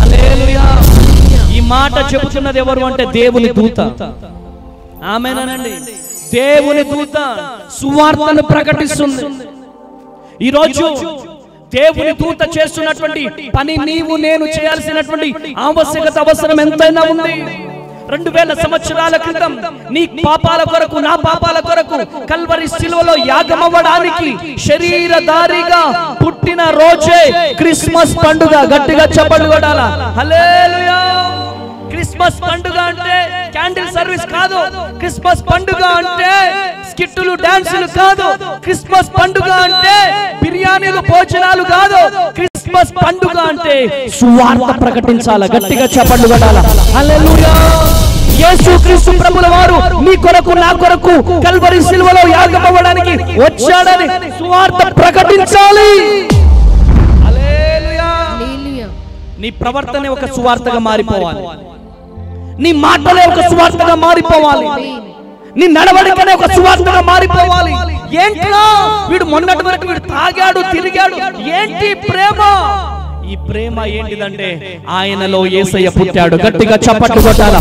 హల్లెలూయా. ఈ మాట చెబుతున్నది ఎవరు అంటే దేవుని దూత. ఆమేనండి. దేవుని దూత సువార్తను ప్రకటిస్తుంది. ఈరోజు దేవుని దూత చేస్తున్నటువంటి పని నీవు నేను చేయాల్సినటువంటి ఆవశ్యకత అవసరం ఎంతైనా ఉంది. 2000 సంవత్సరాల క్రితం నీ పాపాల కొరకు నా పాపాల కొరకు కల్వరి శిలువలో యాగమవ్వడానికి శరీరధారిగా పుట్టిన రోజే క్రిస్మస్ పండుగ. గట్టిగా చప్పట్లు కొట్టాలా. హల్లెలూయా. క్రిస్మస్ పండుగ అంటే క్యాండిల్ సర్వీస్ కాదు. క్రిస్మస్ పండుగ అంటే స్కిట్టులు డాన్సులు కాదు. క్రిస్మస్ పండుగ అంటే బిర్యానీలు భోజనాలు కాదు. క్రిస్మస్ పండుగ అంటే సువార్త ప్రకటించాల. గట్టిగా చప్పట్లు కొట్టాలా. హల్లెలూయా. యేసుక్రీస్తు ప్రభుల వారు నీ కొరకు నా కొరకు కల్వరి శిలువలో యాగమవ్వడానికి వచ్చాడని సువార్త ప్రకటించాలి. హల్లెలూయా. నీ ప్రవర్తన ఒక సువార్తగా మారిపోవాలి. నీ మాటలే ఒక సువార్తగా మారిపోవాలి. నీ నడవడికనే ఒక సువార్తగా మారిపోవాలి. ఏంట్రా వీడు మొన్నటి వరకు వీడు తాగాడు తిరిగాడు, ఏంటి ప్రేమ? ఈ ప్రేమ ఏంటిదంటే ఆయనలో యేసయ్య పుట్టాడు. గట్టిగా చప్పట్లు కొట్టాలా.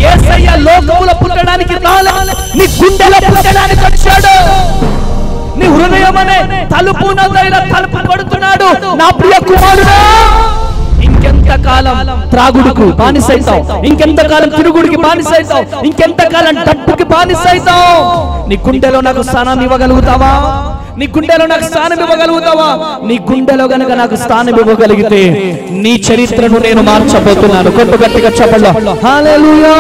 యేసయ్య లోకములో పుట్టడానికి రాలేదు, నీ గుండెలో పుట్టడానికి వచ్చాడు. నీ హృదయం అనే తలుపు తలుపు కొడుతున్నాడు. నా ప్రియ కుమారుడా, ఇంకెంతకాలం త్రాగుడుకు బానిసైతావు? ఇంకెంతకాలం తిరుగుడికి బానిసైతావు? ఇంకెంతకాలం డబ్బుకి బానిసైతావు? నీ గుండెలో నాకు స్థానం ఇవ్వగలుగుతావా? నీ గుండెలో నాకు స్థానం ఇవ్వగలుగుతావా? నీ గుండెలో గనక నాకు స్థానం ఇవ్వగలిగితే నీ చరిత్రను నేను మార్చబోతున్నాను. కొట్టు గట్టిగా చెప్పండి. హల్లెలూయా.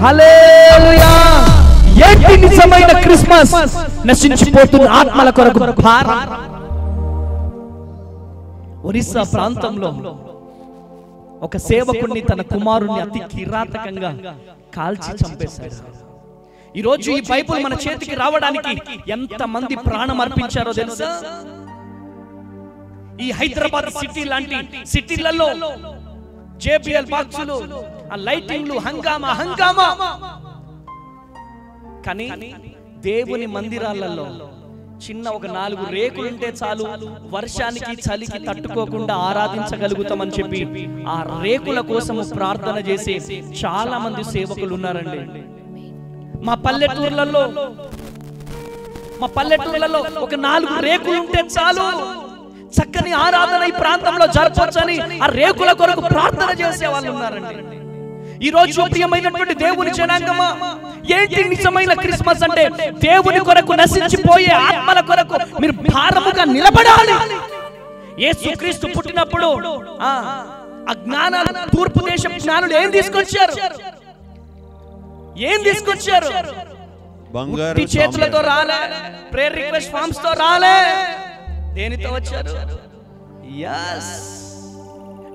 హల్లెలూయా. ఏంటి నిజమైన క్రిస్మస్? నశించిపోతున్న ఆత్మల కొరకు భారం. ఒరిస్సా ప్రాంతంలో ఒక సేవకుడిని తన కుమారుణ్ణి అతి కిరాతకంగా కాల్చి చంపేశాడు. ఈ రోజు ఈ బైబిల్ మన చేతికి రావడానికి ఎంత మంది ప్రాణం అర్పించారో తెలుసా? ఈ హైదరాబాద్ సిటీ లాంటి సిటీలలో జేబీఎల్ బాక్సులు, ఆ లైటింగ్లు, హంగామా. కానీ దేవుని మందిరాలలో చిన్న ఒక 4 రేకులుంటే చాలు, వర్షానికి చలికి తట్టుకోకుండా ఆరాధించగలుగుతామని చెప్పి ఆ రేకుల కోసము ప్రార్థన చేసే చాలా మంది సేవకులు ఉన్నారండి. మా పల్లెటూర్లలో ఒక 4 రేకులుంటే చాలు, చక్కని ఆరాధన ఈ ప్రాంతంలో జరపొచ్చని ఆ రేకుల కొరకు ప్రార్థన చేసే వాళ్ళు ఉన్నారండి. ఈ రోజు ప్రియమైనటువంటి దేవుని జనాంగమా, ఏంటి నిజమైన క్రిస్మస్ అంటే? దేవుని కొరకు నశించిపోయే ఆత్మల కొరకు మీరు భారముగా నిలబడాలి. యేసుక్రీస్తు పుట్టినప్పుడు ఆ జ్ఞానాలు, తూర్పు దేశం జ్ఞానులు ఏం తీసుకొచ్చారు? బంగారు చేతులతో రాలే, ప్రేయర్ రిక్వెస్ట్ ఫామ్స్ తో రాలే. దేనితో వచ్చారు? yes,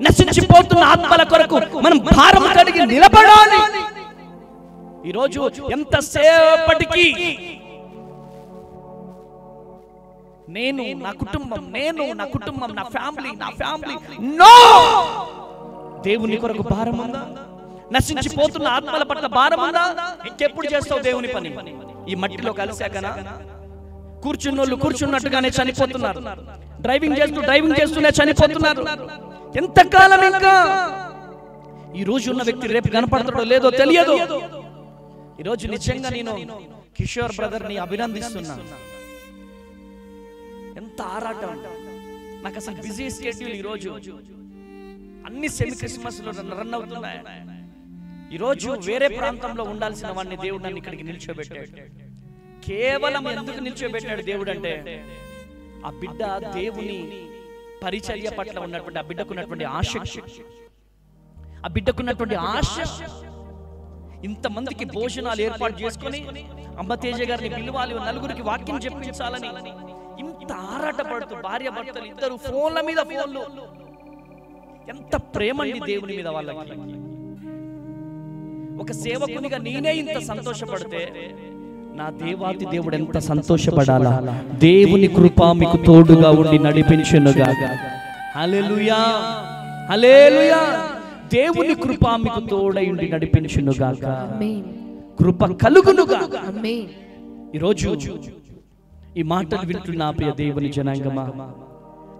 నశించిపోతున్న ఆత్మల కొరకు మనం భారం కలిగి నిలబడాలి. ఈరోజు ఎంతసేపటికి నేను నా కుటుంబం నా ఫ్యామిలీ నో, దేవుని కొరకు భారం ఉందా? నశించిపోతున్న ఆత్మల పట్ల భారం ఉందా? ఇంకెప్పుడు చేస్తావు దేవుని పని? ఈ మట్టిలో కలిసాకనా? కూర్చున్నోళ్ళు కూర్చున్నట్టుగానే చనిపోతున్నారు, డ్రైవింగ్ చేస్తూనే చనిపోతున్నారు. ఎంతకాలం ఇంకా? ఈ రోజు ఉన్న వ్యక్తి రేపు కనపడతాడో లేదో తెలియదు. ఈరోజు నిజంగా నేను కిషోర్ బ్రదర్ ని అభినందిస్తున్నా. ఎంత ఆరాటం! నాకు అసలు బిజీ షెడ్యూల్. ఈరోజు అన్ని సెమీ క్రిస్మస్ లో రన్ అవుతున్నాయి. ఈరోజు వేరే ప్రాంతంలో ఉండాల్సిన వాడిని దేవుడు నన్ను ఇక్కడికి నిల్చోబెట్టాడు. కేవలం ఎందుకు నిల్చోబెట్టాడు దేవుడు అంటే, ఆ బిడ్డ దేవుని పరిచర్య పట్ల ఉన్నటువంటి ఆ బిడ్డకున్నటువంటి ఆసక్తి, ఆ బిడ్డకున్నటువంటి ఆశ, ఇంతమందికి భోజనాలు ఏర్పాటు చేసుకొని అమ్మ తేజ గారిని పిలవాలి, నలుగురికి వాక్యం చెప్పించాలని ఇంత ఆరాటపడుతూ భార్య భర్తలు ఇద్దరు ఫోన్ల మీద ఫోన్లు. ఎంత ప్రేమండి దేవుని మీద వాళ్ళకి. ఒక సేవకునిగా నేనే ఇంత సంతోషపడితే నా దేవాతి దేవుడు ఎంత సంతోషపడాలా. దేవుని కృప మీకు తోడుగా ఉండి నడిపించునుగాక. హల్లెలూయా, హల్లెలూయా. దేవుని కృప మీకు తోడై ఉండి నడిపించునుగాక. కృప కలుగునుగాక. ఈరోజు ఈ మాటలు వింటున్న ప్రియ దేవుని జనాంగమా,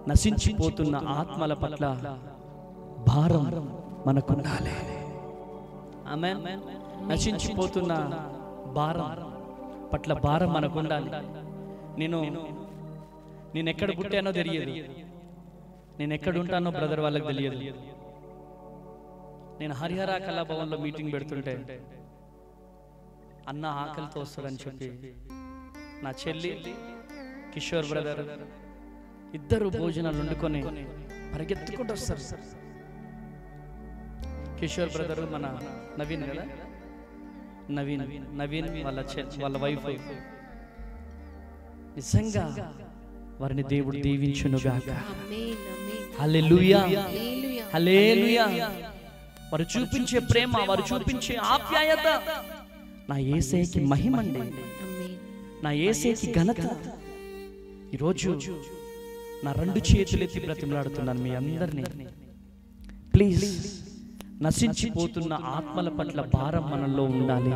నశించిపోతున్న ఆత్మల పట్ల భారం మనకుండాలి. ఆమేన్. నశించిపోతున్న భారం పట్ల భారం మనకుండాలి. నేను ఎక్కడ పుట్టానో తెలియదు, నేను ఎక్కడ ఉంటానో బ్రదర్ వాళ్ళకి తెలియదు. నేను హరిహర కళాభవన్లో మీటింగ్ పెడుతుంటే అన్న ఆకలితో వస్తారని చెప్పి నా చెల్లి కిషోర్ బ్రదర్ ఇద్దరు భోజనాలు వండుకొని పరిగెత్తుకుంటూ వస్తారు. కిషోర్ బ్రదర్ మన నవీన్ కదా, నవీన్ వాళ్ళ వైఫ్. నిజంగా వారిని దేవుడు దీవించునుగాక. హల్లెలూయా, హల్లెలూయా. వారు చూపించే ప్రేమ, వారు చూపించే ఆప్యాయత నా యేసయ్యకి మహిమండి, నా యేసయ్యకి ఘనత. ఈరోజు నా రెండు చేతులెత్తి బ్రతిమలాడుతున్నాను మీ అందరినీ, ప్లీజ్ నశించిపోతున్న ఆత్మల పట్ల భారం మనలో ఉండాలి.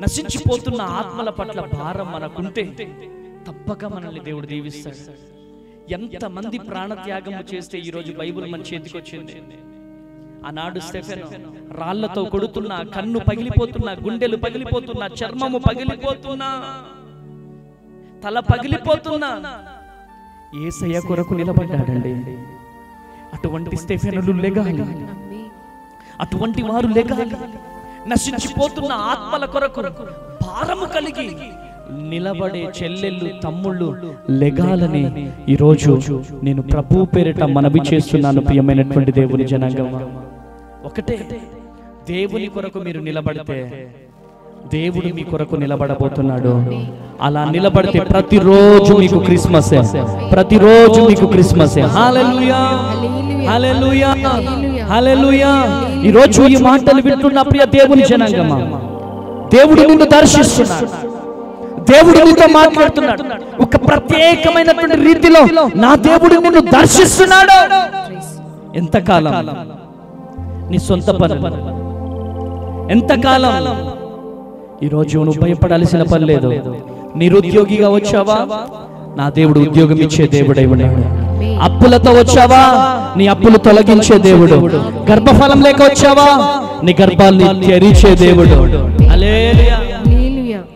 నశించిపోతున్న ఆత్మల పట్ల భారం మనకుంటే తప్పక మనల్ని దేవుడు దీవిస్తాడు. ఎంతమంది ప్రాణత్యాగము చేస్తే ఈరోజు బైబిల్ మన చేతికి వచ్చింది. ఆనాడు స్టెఫెను రాళ్లతో కొడుతున్నా, కన్ను పగిలిపోతున్నా, గుండెలు పగిలిపోతున్నా, చర్మము పగిలిపోతున్నా, తల పగిలిపోతున్నా యేసయ్య కొరకు నిలబడ్డాడండి. అటువంటి స్టెఫెనులు లెగాలి, అటువంటి వారు లెగాలి. నశించిపోతున్న ఆత్మల కొరకు భారము కలిగి నిలబడే చెల్లెళ్ళు, తమ్ముళ్ళు లెగాలని ఈరోజు నేను ప్రభు పేరిట మనవి చేస్తున్నాను. ప్రియమైనటువంటి దేవుని జనాంగం, ఒకటే, దేవుని కొరకు మీరు నిలబడితే దేవుడు మీ కొరకు నిలబడబోతున్నాడు. అలా నిలబడితే ప్రతిరోజు మీకు క్రిస్మస్, ప్రతిరోజు మీకు క్రిస్మస్. హల్లెలూయా, హల్లెలూయా, హల్లెలూయా. ఈరోజు ఈ మాటలు వింటున్న ప్రియ దేవుని జనాంగమా, దేవుడు నిన్ను దర్శిస్తున్నాడు, దేవుడు నీతో మాట్లాడుతున్నాడు. ఒక ప్రత్యేకమైనటువంటి రీతిలో నా దేవుడు నిన్ను దర్శిస్తున్నాడు. ఎంతకాలం నీ సొంత పని, ఎంతకాలం? ఈరోజు నువ్వు భయపడాల్సిన పని లేదు. నిరుద్యోగిగా వచ్చావా, నా దేవుడు ఉద్యోగం ఇచ్చే దేవుడై ఉన్నాడు. అప్పులతో వచ్చావా, నీ అప్పులు తొలగించే దేవుడు. గర్భఫలం లేక వచ్చావా, నీ గర్భాన్ని తెరిచే దేవుడు. హల్లెలూయా.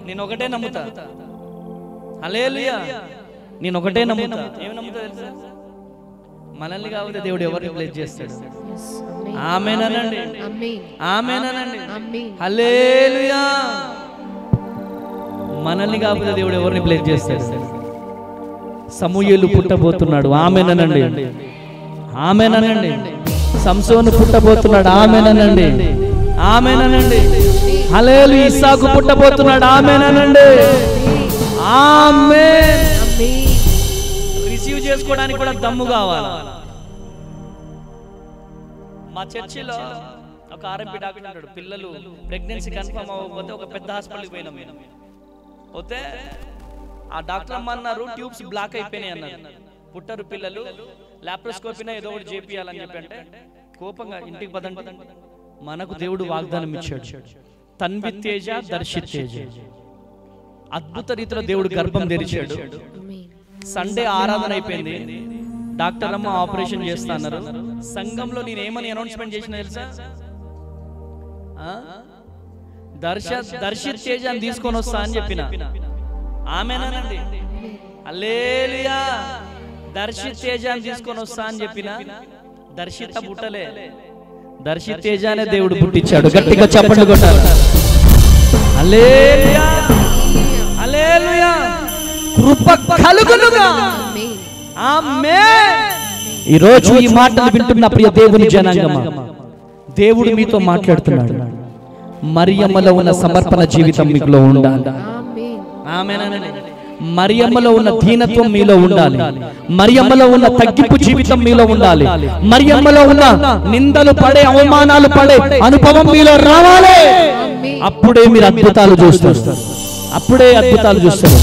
నేను ఒకటే నమ్ముతా, హల్లెలూయా. నేను ఒకటే నమ్ముతా. ఏమి నమ్ముతా తెలుసా? మనల్ని కాకపోతే దేవుడు ఎవరిని బ్లెస్ చేస్తాడు. ఆమేన్ అనండి, ఆమేన్ అనండి. హల్లెలూయా. మనల్ని కాకపోతే దేవుడు ఎవరిని బ్లెస్ చేస్తాడు? సమూయేలు పుట్టబోతున్నాడు, ఆమేన్ అనండి, ఆమేన్ అనండి. సంసోను పుట్టబోతున్నాడు, ఆమేన్ అనండి, ఆమేన్ అనండి. హల్లెలూయా. ఇస్సాకు పుట్టబోతున్నాడు, ఆమేన్ అనండి, ఆమేన్. రిసీవ్ చేసుకోవడానికి కూడా దమ్ము కావాలి. మా చర్చిలో ఒక ఆర్ఎంపీ డాక్టర్ ఉంటాడు. పిల్లలు ప్రెగ్నెన్సీ కన్ఫర్మ్ అవ్వకపోతే ఒక పెద్ద హాస్పిటల్కి పోయినాం. పోతే ఆ డాక్టర్ అమ్మ అన్నారు, ట్యూబ్స్ బ్లాక్ అయిపోయినాయి అన్నారు, పుట్టరు పిల్లలు, లాప్రోస్కోపీనా ఏదో ఒకటి చేపియాలని చెప్పి అంటే కోపంగా ఇంటికి పదండి. మనకు దేవుడు వాగ్దానం ఇచ్చాడు, తన్వి తేజ, దర్శిత్ తేజ. అద్భుత రీతిలో దేవుడు గర్భం తెరిచాడు. సండే ఆరాధన అయిపోయింది, డాక్టర్ అమ్మ ఆపరేషన్ చేస్తా అన్నారు. సంఘంలో నేను ఏమని అనౌన్స్మెంట్ చేసిన తెలుసా? దర్శిత్ తేజ అని తీసుకొని వస్తా అని చెప్పిన. ఆమేనండి, హల్లెలూయా. దర్శిత్ తేజ అని తీసుకొని వస్తా అని చెప్పిన. దర్శిత పుట్టలే, దర్శిత్ తేజానే దేవుడు పుట్టించాడు. గట్టిగా చప్పట్లు కొట్టాలి. హల్లెలూయా, హల్లెలూయా. కృప కలుగునుగా. ఆమేన్. ఈరోజు ఈ మాటలు వింటున్న ప్రియ దేవుని జనాంగమా, దేవుడు మీతో మాట్లాడుతున్నాడు. మరియమ్మలో ఉన్న సమర్పణ జీవితం మీలో ఉండాలి. ఆమేన్. మరియమ్మలో ఉన్న దీనత్వం మీలో ఉండాలి. మరియమ్మలో ఉన్న తగ్గింపు జీవితం మీలో ఉండాలి. మరియమ్మలో ఉన్న నిందలు పడే, అవమానాలు పడే అనుభవం మీలో రావాలి. అప్పుడే మీరు అద్భుతాలు చూస్తారు. అప్పుడే అద్భుతాలు చూస్తారు.